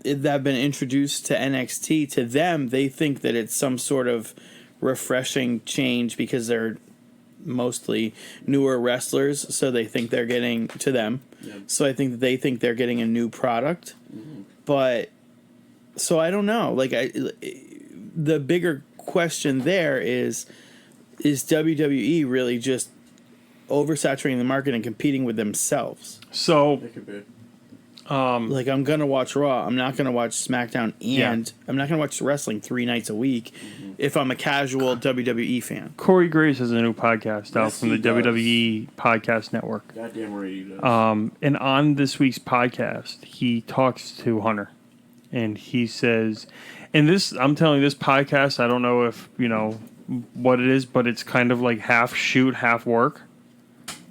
S4: introduced to NXT, to them, they think that it's some sort of refreshing change because they're mostly newer wrestlers, so they think they're getting to them.
S3: Yeah.
S4: So I think that they think they're getting a new product. But so I don't know. Like the bigger question there is WWE really just oversaturating the market and competing with themselves?
S1: So
S3: It could be.
S4: Like, I'm gonna watch Raw. I'm not gonna watch SmackDown, and I'm not gonna watch wrestling 3 nights a week if I'm a casual WWE fan.
S1: Corey Graves has a new podcast out
S3: Yes,
S1: from the
S3: he does.
S1: WWE Podcast Network.
S3: Goddamn right he does.
S1: And on this week's podcast, he talks to Hunter, and he says, and this, I'm telling you, this podcast, I don't know if you know what it is, but it's kind of like half shoot, half work.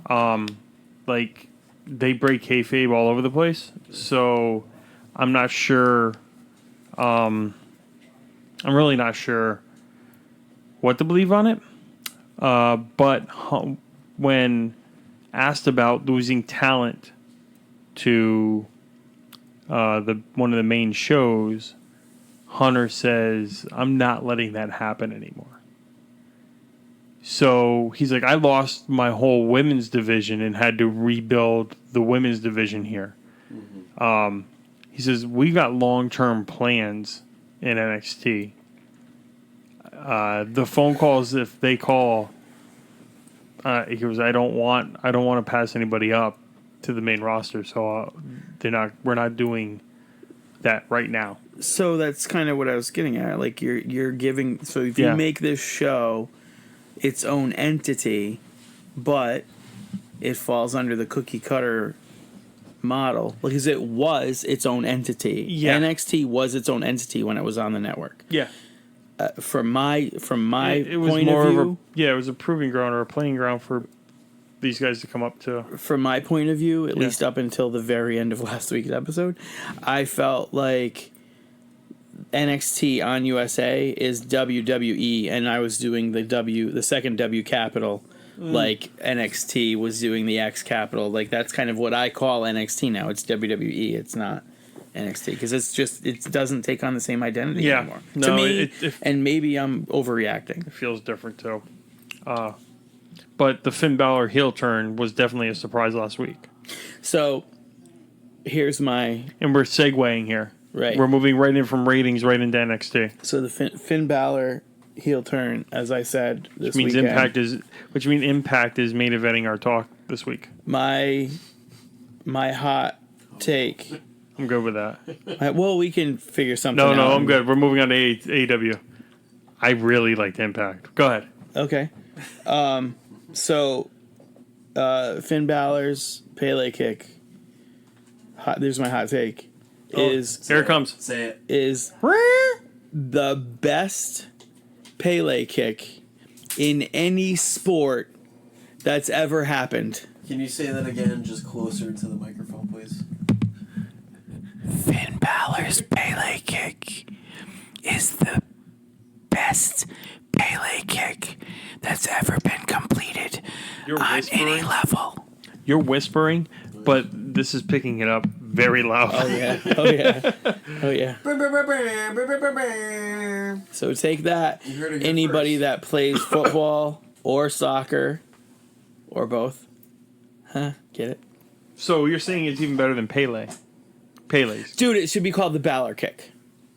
S1: Like they break kayfabe all over the place, so I'm not sure. I'm really not sure what to believe on it. But when asked about losing talent to one of the main shows, Hunter says, "I'm not letting that happen anymore." So he's like, I lost my whole women's division and had to rebuild the women's division here. He says, we got long-term plans in NXT. The phone calls, if they call, he goes, I don't want to pass anybody up to the main roster, so we're not doing that right now.
S4: So that's kind of what I was getting at. Like you're giving. So if you make this show its own entity, but it falls under the cookie cutter model, because it was its own entity.
S1: Yeah.
S4: NXT was its own entity when it was on the network.
S1: Yeah.
S4: From my
S1: It was
S4: point
S1: more
S4: of view,
S1: it was a proving ground or a playing ground for these guys to come up to.
S4: from my point of view, at least up until the very end of last week's episode, I felt like NXT on USA is WWE, and I was doing the second W capital, like NXT was doing the X capital. Like that's kind of what I call NXT now. It's WWE. It's not NXT because it doesn't take on the same identity anymore.
S1: No,
S4: to me, and maybe I'm overreacting.
S1: It feels different too. But the Finn Balor heel turn was definitely a surprise last week.
S4: So here's my
S1: And we're segueing here.
S4: Right.
S1: We're moving right in from ratings right into NXT.
S4: So the Finn Balor heel turn, as I said this
S1: Which means
S4: weekend,
S1: Impact is main eventing our talk this week.
S4: my hot take.
S1: I'm good with that.
S4: Well, we can figure something out.
S1: No, I'm good. We're moving on to AEW. I really liked Impact. Go ahead.
S4: Okay. So Finn Balor's Pele kick. There's my hot take.
S1: Here it comes.
S3: Say it.
S4: Is the best Pele kick in any sport that's ever happened.
S3: Can you say that again, just closer to the microphone, please?
S4: Finn Balor's Pele kick is the best Pele kick that's ever been completed on any level.
S1: You're whispering, but this is picking it up very loud.
S4: Oh yeah. So take that.
S3: You heard it here
S4: Anybody
S3: first.
S4: that plays football or soccer or both. Get it?
S1: So you're saying it's even better than Pele's?
S4: Dude, it should be called the Balor kick.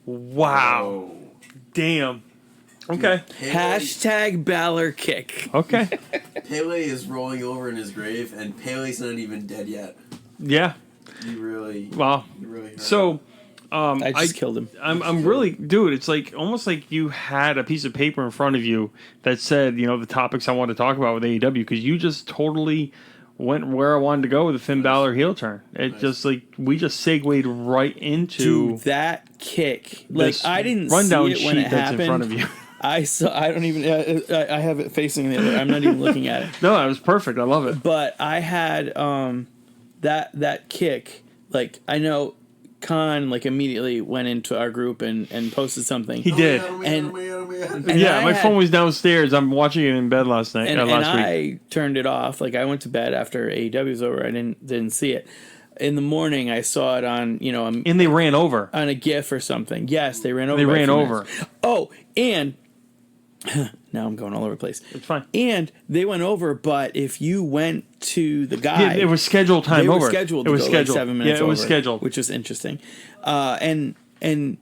S1: Wow. Damn. Okay.
S4: Hashtag Balor kick.
S1: Okay.
S3: Pele is rolling over in his grave, and Pele's not even dead yet.
S1: Yeah.
S3: You really
S1: Wow.
S3: hurt
S1: So,
S4: I just killed him.
S1: I'm really, dude. It's like almost like you had a piece of paper in front of you that said, you know, the topics I want to talk about with AEW, because you just totally went where I wanted to go with the Finn Balor heel turn. It just like we just segued right into
S4: Dude, that kick. Like
S1: this
S4: I didn't
S1: rundown
S4: see it
S1: sheet
S4: when it
S1: that's
S4: happened.
S1: in front of you.
S4: I don't even. I have it facing the other. I'm not even looking at it.
S1: No, that was perfect. I love it.
S4: But I had that kick. Like I know Khan like immediately went into our group and posted something.
S1: He did.
S4: And
S1: Yeah,
S4: I
S1: my
S4: had-
S1: phone was downstairs. I'm watching it in bed last night.
S4: and
S1: last week.
S4: I turned it off. Like I went to bed after AEW was over. I didn't see it. In the morning, I saw it on
S1: And they ran over.
S4: on a GIF or something. Yes, they ran over.
S1: They
S4: by a
S1: ran
S4: few
S1: over.
S4: minutes. Oh, and now I'm going all over the place.
S1: It's fine.
S4: And they went over, but if you went to the guy,
S1: It was scheduled time
S4: they
S1: over.
S4: were scheduled.
S1: It was
S4: to go
S1: scheduled.
S4: Like 7 minutes.
S1: Yeah, it was
S4: over,
S1: scheduled.
S4: which was interesting. And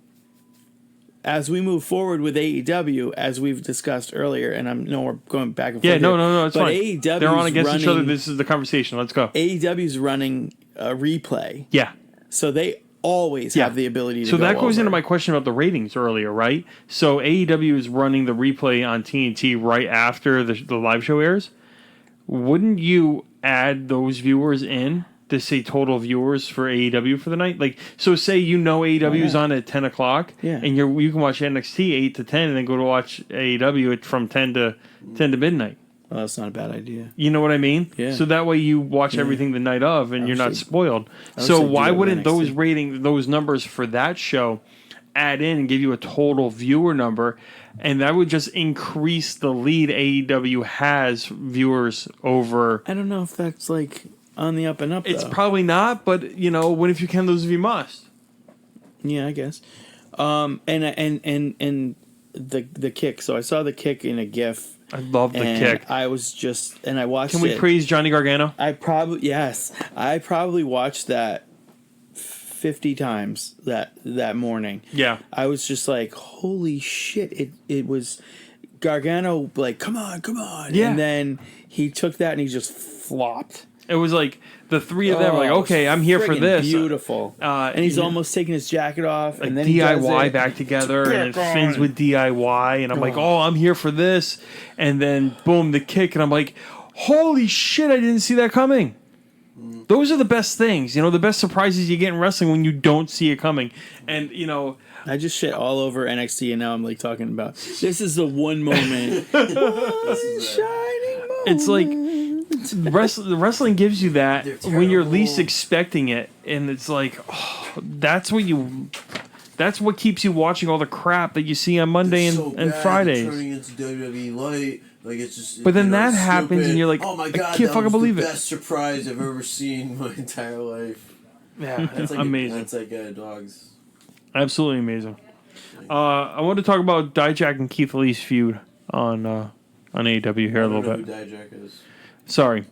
S4: as we move forward with AEW, as we've discussed earlier, and we're going back and forth.
S1: Yeah, no,
S4: here,
S1: it's
S4: but
S1: fine.
S4: AEW
S1: They're on against each other.
S4: running-
S1: This is the conversation. Let's go.
S4: AEW's running a replay,
S1: Yeah.
S4: so they always
S1: Yeah.
S4: have the ability to
S1: So
S4: go
S1: that goes
S4: over.
S1: into my question about the ratings earlier, right? So AEW is running the replay on TNT right after the live show airs. Wouldn't you add those viewers in to say total viewers for AEW for the night? Like, so say AEW is on at 10 o'clock,
S4: Yeah.
S1: and you can watch NXT 8 to 10, and then go to watch AEW from 10 to midnight.
S4: Well, that's not a bad idea.
S1: You know what I mean?
S4: Yeah.
S1: So that way you watch everything the night of, and you're not
S4: say-
S1: spoiled.
S4: would
S1: So
S4: say do
S1: why
S4: that with
S1: wouldn't those
S4: NXT.
S1: those numbers for that show add in and give you a total viewer number, and that would just increase the lead AEW has viewers over.
S4: I don't know if that's like on the up and up.
S1: It's
S4: though.
S1: probably not, but win if you can, lose if you must.
S4: Yeah, I guess. And the kick. So I saw the kick in a GIF.
S1: I love the
S4: and
S1: kick.
S4: I was just, and I watched
S1: Can we
S4: it.
S1: praise Johnny Gargano?
S4: I probably watched that 50 times that morning.
S1: Yeah.
S4: I was just like, holy shit. It was Gargano like, come on.
S1: Yeah.
S4: And then he took that and he just flopped.
S1: It was like the three of them were like,
S4: Oh,
S1: okay, I'm here for
S4: friggin'
S1: this.
S4: Beautiful. And he's almost taking his jacket off.
S1: Like
S4: and then he does
S1: DIY
S4: it.
S1: back together, and it
S4: Back
S1: fins
S4: on.
S1: with DIY, and I'm like, oh, I'm here for this, and then boom, the kick, and I'm like, holy shit, I didn't see that coming. Those are the best things, the best surprises you get in wrestling when you don't see it coming, and
S4: I just shit all over NXT, and now I'm like talking about this is the one moment. One shining moment.
S1: it's like wrestling gives you that
S3: They're
S1: when you're least
S3: terrible.
S1: expecting it, and it's like, oh, that's what keeps you watching all the crap that you see on Monday
S3: It's
S1: and,
S3: so
S1: and
S3: bad,
S1: Fridays.
S3: turning into WWE Light, like it's just.
S1: But then that happens,
S3: stupid.
S1: and you're like,
S3: oh my
S1: I
S3: god,
S1: can't
S3: that
S1: fucking
S3: was
S1: believe
S3: the
S1: it.
S3: best surprise I've ever seen in my entire life.
S1: Yeah,
S3: That's like
S1: amazing.
S3: That's like dogs.
S1: Absolutely amazing. I want to talk about Dijak and Keith Lee's feud on AEW here a little bit.
S3: Who Dijak is.
S1: Sorry.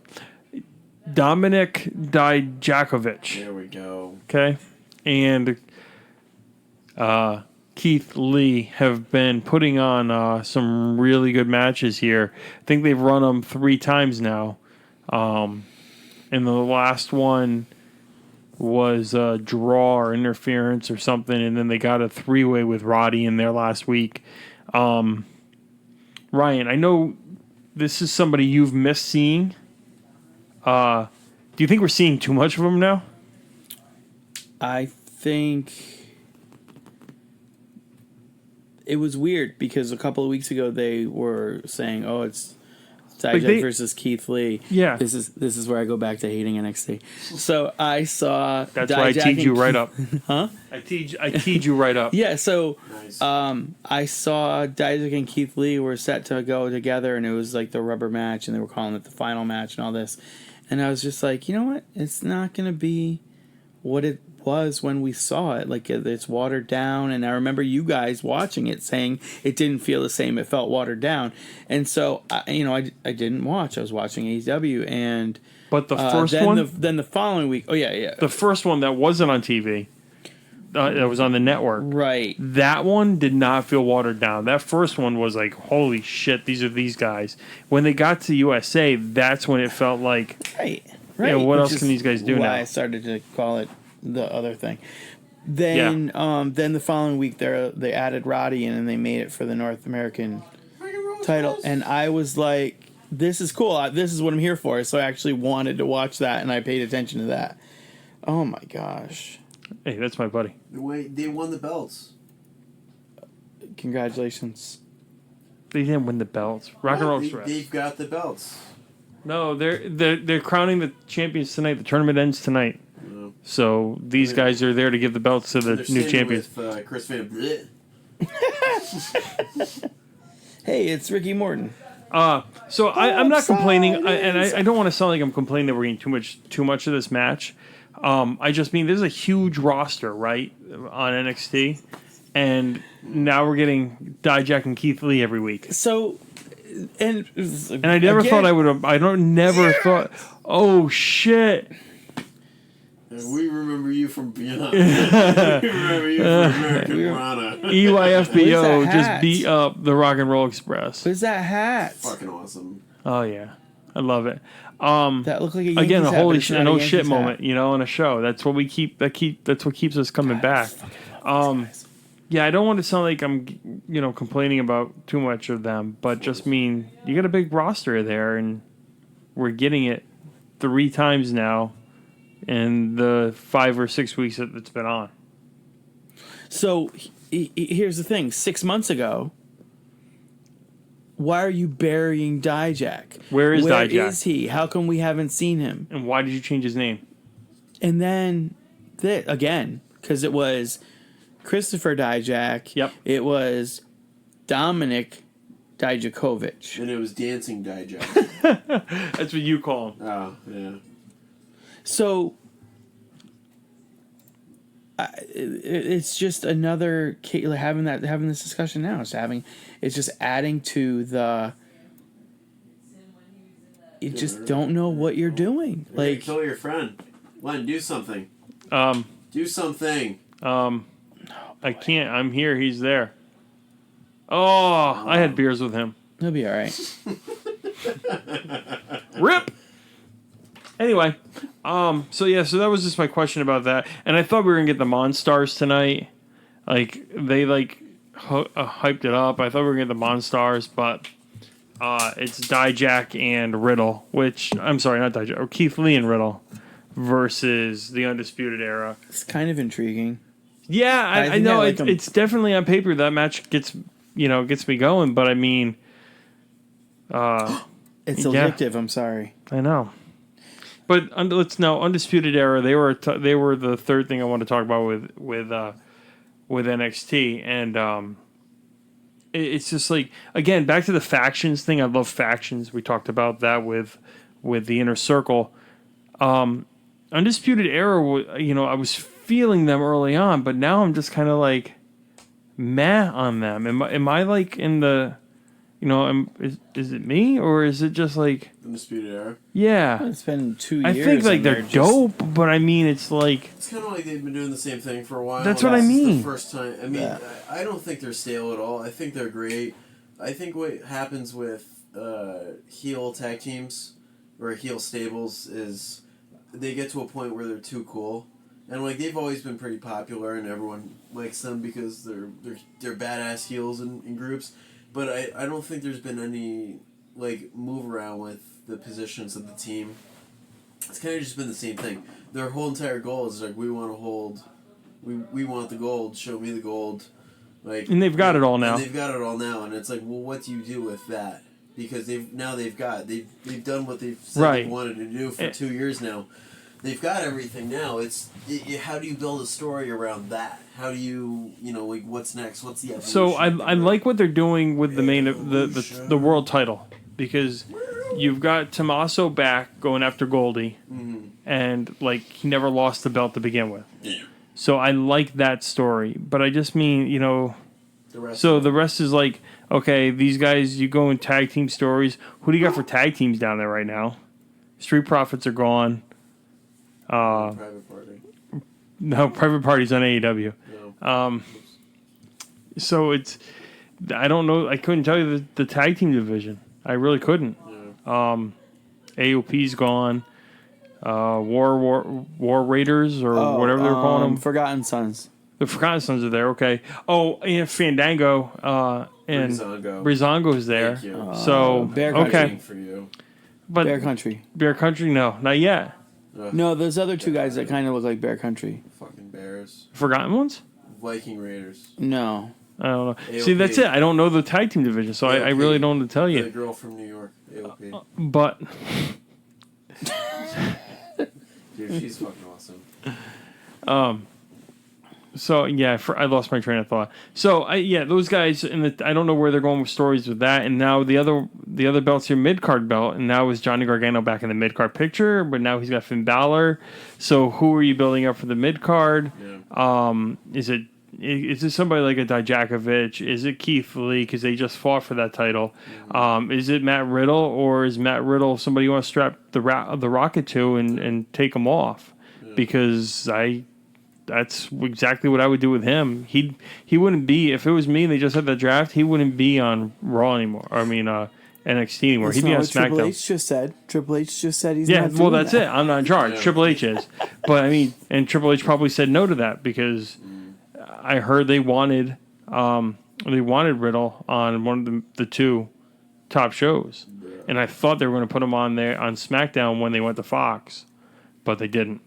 S1: Dominic Dijakovic.
S3: There we go.
S1: Okay? And Keith Lee have been putting on some really good matches here. I think they've run them 3 times now. And the last one was a draw or interference or something, and then they got a 3-way with Roddy in there last week. Ryan, I know this is somebody you've missed seeing. Do you think we're seeing too much of him now?
S4: I think it was weird because a couple of weeks ago they were saying, "Oh, it's Dijak versus Keith Lee."
S1: Yeah.
S4: this is where I go back to hating NXT. So I saw
S1: That's why I
S4: Dijak
S1: teed you
S4: and
S1: right
S4: Keith-
S1: up.
S4: Huh?
S1: I teed you right up.
S4: Yeah. So
S3: Nice.
S4: I saw Dijak and Keith Lee were set to go together, and it was like the rubber match, and they were calling it the final match and all this. And I was just like, you know what? It's not going to be what it was when we saw it. Like, it's watered down. And I remember you guys watching it saying it didn't feel the same. It felt watered down. And so, I didn't watch. I was watching AEW. And
S1: But the first
S4: then
S1: one,
S4: then the following week. Oh, yeah.
S1: the first one that wasn't on TV, that was on the network.
S4: Right.
S1: That one did not feel watered down. That first one was like, holy shit, these are these guys. When they got to USA, that's when it felt like,
S4: Right.
S1: Yeah, what
S4: Which
S1: else
S4: is
S1: can these guys do
S4: why
S1: now?
S4: I started to call it the other thing. Then the following week they added Roddy in and they made it for the North American title, and I was like, this is cool. This is what I'm here for. So I actually wanted to watch that, and I paid attention to that. Oh my gosh.
S1: hey, that's my buddy.
S3: They won the belts.
S4: Congratulations.
S1: They didn't win the belts. Rock and Roll Express.
S3: They've got the belts.
S1: No, they're crowning the champions tonight. The tournament ends tonight. So these guys are there to give the belts to the new champions.
S3: With, Chris Van Vliet.
S4: Hey, it's Ricky Morton.
S1: So I'm not complaining, I don't want to sound like I'm complaining that we're getting too much of this match. I just mean there's a huge roster, right, on NXT, and now we're getting Dijak and Keith Lee every week.
S4: So, and
S1: I never thought I would have. Thought. Oh shit.
S3: We remember you from Beyond. We remember you from American Rana.
S1: EYFBO just beat up the Rock and Roll Express.
S4: Where's that hat?
S3: Fucking awesome.
S1: Oh yeah, I love it.
S4: That looked like a Yankees
S1: again, a
S4: hat,
S1: holy
S4: but it's
S1: shit,
S4: not
S1: an
S4: a
S1: oh
S4: Yankees
S1: shit
S4: hat.
S1: moment, in a show. That's what we keep. That's what keeps us coming back. Yeah, I don't want to sound like I'm, complaining about too much of them, but just mean you got a big roster there, and we're getting it 3 times now in the 5 or 6 weeks that it's been on.
S4: So here's the thing: 6 months ago, why are you burying Dijak?
S1: Where is Dijak?
S4: Where is he? How come we haven't seen him?
S1: And why did you change his name?
S4: And then again, because it was Christopher Dijak.
S1: Yep.
S4: It was Dominic Dijakovic.
S3: And it was Dancing Dijak.
S1: That's what you call him.
S3: Oh, yeah.
S4: So it's just another having this discussion now. It's just adding to the. You just don't know what you're doing.
S3: You're like, kill your friend. Len, do something. Do something.
S1: I can't. I'm here. He's there. Oh, I had beers with him.
S4: He'll be all right.
S1: Rip. Anyway, so that was just my question about that, and I thought we were gonna get the Monstars tonight. Like they hyped it up. I thought we were gonna get the Monstars, but it's Dijak and Riddle, which I'm sorry, not Dijak, or Keith Lee and Riddle versus the Undisputed Era.
S4: It's kind of intriguing.
S1: Yeah, I know it's definitely on paper that match gets me going, but I mean,
S4: it's addictive. I'm sorry.
S1: I know. But Undisputed Era. They were the third thing I want to talk about with NXT, and it's just like, again, back to the factions thing. I love factions. We talked about that with the Inner Circle. Undisputed Era. I was feeling them early on, but now I'm just kind of like meh on them. Am I like in the, is it me, or is it just like
S3: Undisputed Era?
S1: Yeah,
S4: it's been 2 years.
S1: I think like they're dope, but I mean, it's like
S3: it's kind of like they've been doing the same thing for a while.
S1: That's what I mean.
S3: The first time. I mean, I don't think they're stale at all. I think they're great. I think what happens with heel tag teams or heel stables is they get to a point where they're too cool. And like they've always been pretty popular, and everyone likes them because they're badass heels in groups. But I don't think there's been any like move around with the positions of the team. It's kind of just been the same thing. Their whole entire goal is like we want the gold. Show me the gold. Like,
S1: and they've got it all now.
S3: And they've got it all now, and it's like, well, what do you do with that? Because they've done what they've said they wanted to do for 2 years now. They've got everything now. How do you build a story around that? How do you like what's next? What's the evolution?
S1: So I like what they're doing with the main the world title, because you've got Tommaso back going after Goldie, and like he never lost the belt to begin with.
S3: Yeah.
S1: So I like that story, but I just mean the rest is like, okay, these guys, you go in tag team stories. Who do you got for tag teams down there right now? Street Profits are gone.
S3: Private Party.
S1: No, Private Party's on AEW.
S3: No.
S1: So it's, I don't know. I couldn't tell you the tag team division. I really couldn't.
S3: Yeah.
S1: AOP's gone. War Raiders or whatever they're calling them.
S4: Forgotten Sons.
S1: The Forgotten Sons are there. Okay. Oh, and Fandango and Breezango's there.
S3: Thank you.
S1: So
S4: Bear Country.
S1: okay.
S3: For you.
S1: But
S4: Bear Country.
S1: Bear Country, no, not yet.
S4: No, those other two guys that kind of look like Bear Country.
S3: Fucking Bears.
S1: Forgotten ones?
S3: Viking Raiders.
S4: No.
S1: I don't know.
S3: AOP.
S1: See, that's it. I don't know the tag team division, so I really don't know to tell
S3: The
S1: you.
S3: girl from New York. AOP.
S1: But
S3: Dude, she's fucking awesome.
S1: So yeah, I lost my train of thought. So those guys I don't know where they're going with stories with that. And now the other belt's your mid card belt, and now is Johnny Gargano back in the mid card picture, but now he's got Finn Balor. So who are you building up for the mid card?
S3: Yeah.
S1: Is it somebody like a Dijakovic? Is it Keith Lee because they just fought for that title?
S3: Mm-hmm.
S1: Is it Matt Riddle, or is Matt Riddle somebody you want to strap the rocket to and take him off?
S3: Yeah.
S1: Because that's exactly what I would do with him. He wouldn't be, if it was me and they just had the draft, he wouldn't be on Raw anymore. I mean, NXT anymore.
S4: That's
S1: He'd be
S4: not
S1: on
S4: what Triple
S1: SmackDown.
S4: H just said. Triple H just said he's
S1: Yeah,
S4: not
S1: well,
S4: doing
S1: that's
S4: that.
S1: it. I'm not in charge.
S3: Yeah.
S1: Triple H is. But, I mean, and Triple H probably said no to that because I heard they wanted Riddle on one of the two top shows. And I thought they were going to put him on there on SmackDown when they went to Fox. But they didn't.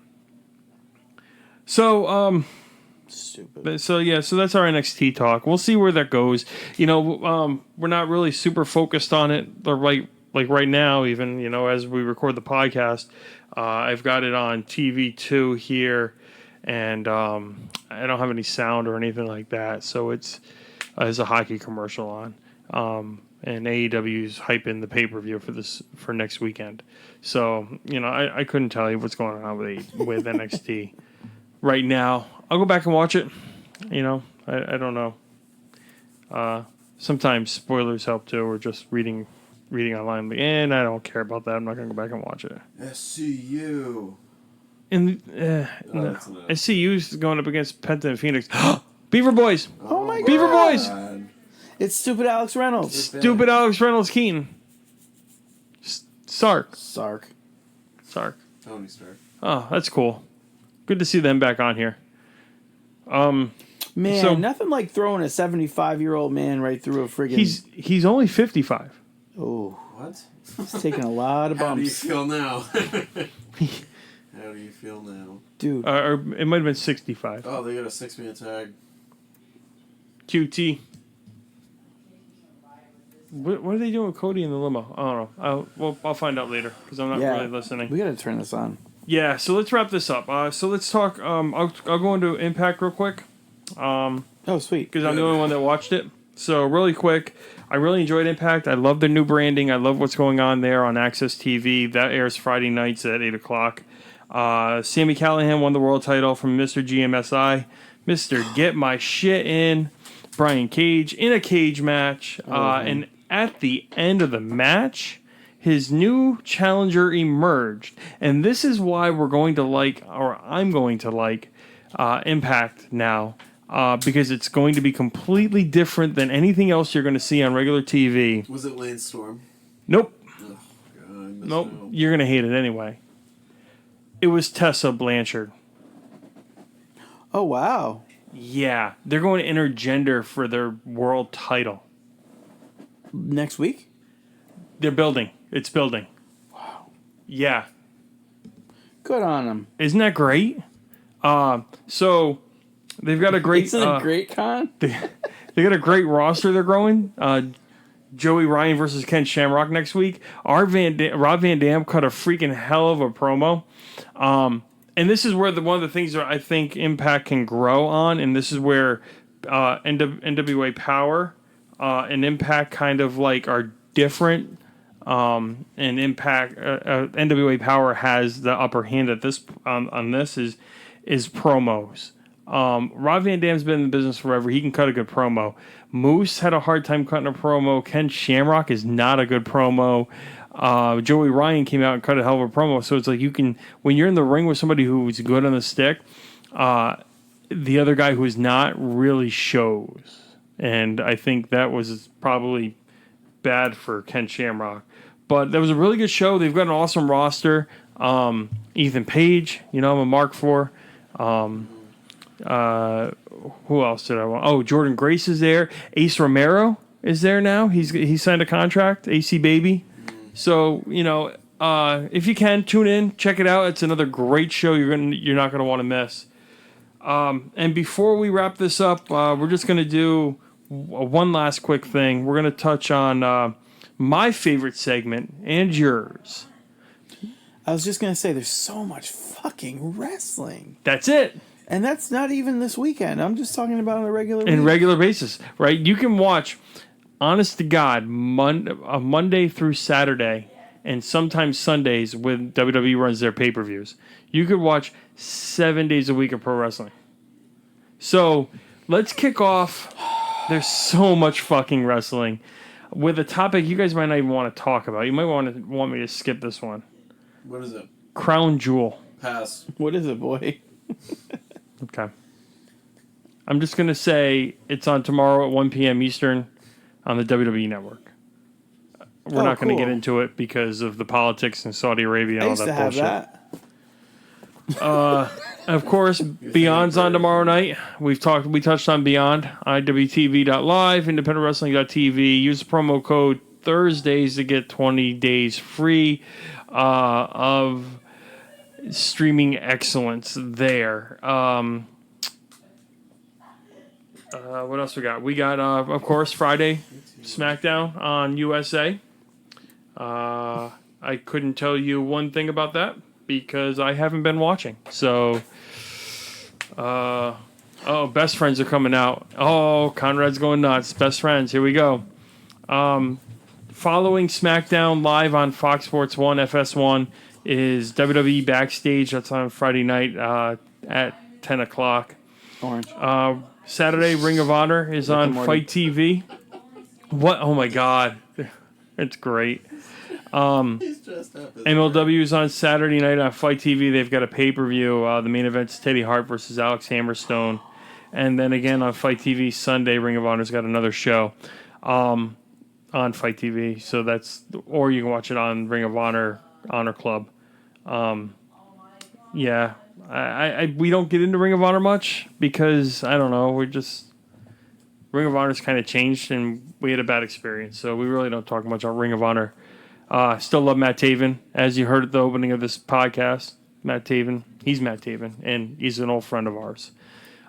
S1: So,
S4: Stupid.
S1: so that's our NXT talk. We'll see where that goes. You know, we're not really super focused on it right now, even, you know, as we record the podcast. I've got it on TV2 here, and I don't have any sound or anything like that. So it's there's a hockey commercial on. And AEW's hyping the pay-per-view for next weekend. So, you know, I couldn't tell you what's going on with NXT right now. I'll go back and watch it. You know, I don't know. Sometimes spoilers help too, or just reading online. And I don't care about that. I'm not going to go back and watch it.
S3: SCU.
S1: And no. SCU's going up against Penta and Phoenix. Beaver Boys.
S4: Oh my
S1: Beaver
S4: God.
S1: Boys.
S4: It's stupid Alex Reynolds.
S1: Stupid Alex Reynolds Keaton. Sark.
S3: Tony Stark.
S1: Oh, that's cool. Good to see them back on here.
S4: Man,
S1: so-
S4: nothing like throwing a 75-year-old man right through a friggin'...
S1: He's only 55.
S4: Oh,
S3: What?
S4: he's taking a lot of
S3: How do you
S4: bumps.
S3: feel now? How do you feel now?
S4: Dude.
S1: Or it might have been 65.
S3: Oh, they got a 6-man tag.
S1: QT. What are they doing with Cody in the limo? I don't know. I'll find out later because I'm not really listening.
S4: We gotta turn this on.
S1: Yeah, so let's wrap this up. So let's talk. I'll go into Impact real quick.
S4: Oh, sweet.
S1: Because I'm the only one that watched it. So really quick, I really enjoyed Impact. I love their new branding. I love what's going on there on Access TV. That airs Friday nights at 8 o'clock. Sami Callihan won the world title from Mr. GMSI. Mr. Get My Shit In. Brian Cage in a cage match. And at the end of the match, his new challenger emerged. And this is why I'm going to like Impact now. Because it's going to be completely different than anything else you're going to see on regular TV.
S3: Was it Lance Storm?
S1: Nope.
S3: Oh, God, I missed
S1: Nope.
S3: out.
S1: You're going to hate it anyway. It was Tessa Blanchard.
S4: Oh, wow.
S1: Yeah. They're going to intergender for their world title.
S4: Next week?
S1: They're building. It's building.
S4: Wow.
S1: Yeah.
S4: Good on them.
S1: Isn't that great? So they've got a great...
S4: Isn't it great, Con?
S1: They got a great roster they're growing. Joey Ryan versus Ken Shamrock next week. Rob Van Dam cut a freaking hell of a promo. And this is where one of the things that I think Impact can grow on, and this is where NWA Power and Impact kind of like are different. And Impact NWA Power has the upper hand at this on this is promos. Rob Van Dam's been in the business forever. He can cut a good promo. Moose had a hard time cutting a promo. Ken Shamrock is not a good promo. Joey Ryan came out and cut a hell of a promo. So it's like you can, when you're in the ring with somebody who's good on the stick, the other guy who's not really shows. And I think that was probably bad for Ken Shamrock. But that was a really good show. They've got an awesome roster. Ethan Page, I'm a mark for. Who else did I want? Oh, Jordan Grace is there. Ace Romero is there now. He signed a contract. AC Baby. So if you can tune in, check it out. It's another great show. You're not gonna want to miss. And before we wrap this up, we're just gonna do one last quick thing. We're gonna touch on my favorite segment and yours.
S4: I was just gonna say, there's so much fucking wrestling,
S1: That's it.
S4: and that's not even this weekend. I'm just talking about on a regular week.
S1: Regular basis, right? You can watch, honest to God, Monday through Saturday, and sometimes Sundays when WWE runs their pay-per-views. You could watch 7 days a week of pro wrestling. So let's kick off. There's so much fucking wrestling with a topic you guys might not even want to talk about. You might want me to skip this one.
S3: What is it?
S1: Crown Jewel.
S3: Pass.
S4: What is it, boy?
S1: Okay. I'm just going to say it's on tomorrow at 1 p.m. Eastern on the WWE Network. We're not going to get into it because of the politics in Saudi Arabia and
S4: I
S1: all
S4: used
S1: that
S4: to have
S1: bullshit.
S4: that.
S1: Of course, Beyond's on tomorrow night. We touched on Beyond. IWTV.live, IndependentWrestling.tv. Use the promo code Thursdays to get 20 days free of streaming excellence there. What else we got? We got, of course, Friday SmackDown on USA. I couldn't tell you one thing about that because I haven't been watching. So, Best Friends are coming out. Oh, Conrad's going nuts. Best Friends, here we go. Following SmackDown live on Fox Sports 1, FS1, is WWE Backstage. That's on Friday night at 10 o'clock.
S4: Orange.
S1: Saturday, Ring of Honor is on Fight TV. What? Oh, my God. It's great.
S3: He's dressed up as
S1: MLW is on Saturday night on Fight TV. They've got a pay-per-view. The main event's Teddy Hart versus Alex Hammerstone. And then again on Fight TV Sunday, Ring of Honor's got another show on Fight TV. So that's, or you can watch it on Ring of Honor Club. Yeah, we don't get into Ring of Honor much because I don't know. Ring of Honor's kind of changed and we had a bad experience, so we really don't talk much on Ring of Honor. Still love Matt Taven, as you heard at the opening of this podcast. Matt Taven, he's Matt Taven, and he's an old friend of ours.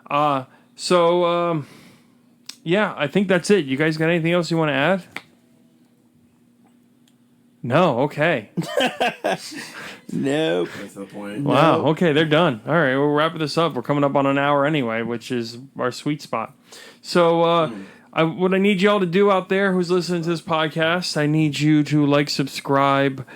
S1: Yeah, I think that's it. You guys got anything else you want to add? No, okay.
S4: Nope.
S3: That's the point.
S1: Wow,
S4: Nope.
S1: okay, they're done. All right, we'll wrap this up. We're coming up on an hour anyway, which is our sweet spot. So, what I need y'all to do out there who's listening to this podcast, I need you to like, subscribe,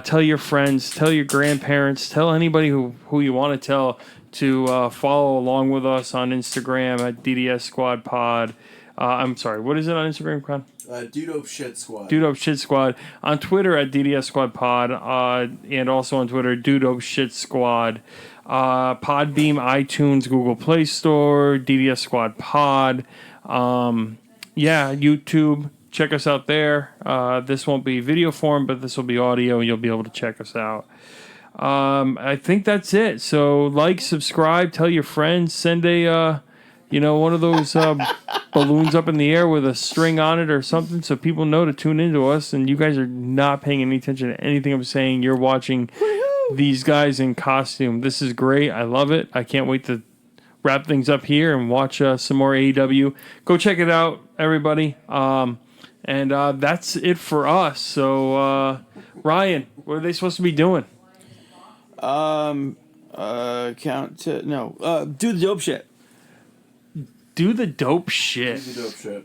S1: tell your friends, tell your grandparents, tell anybody who you want to tell to follow along with us on Instagram at DDS Squad Pod. I'm sorry, what is it on Instagram, Con?
S3: Dude Shit Squad.
S1: Dude Shit Squad. On Twitter at DDS Squad Pod, and also on Twitter, Dude Shit Squad. Podbeam, iTunes, Google Play Store, DDS Squad Pod. Yeah, YouTube. Check us out there. This won't be video form, but this will be audio, and you'll be able to check us out. I think that's it. So, like, subscribe, tell your friends, send a, one of those balloons up in the air with a string on it or something so people know to tune into us, and you guys are not paying any attention to anything I'm saying. You're watching these guys in costume. This is great. I love it. I can't wait to wrap things up here and watch some more AEW. Go check it out, everybody. And that's it for us. So, Ryan, what are they supposed to be doing?
S4: Do the dope shit.
S1: Do the dope shit.
S3: Do the dope shit.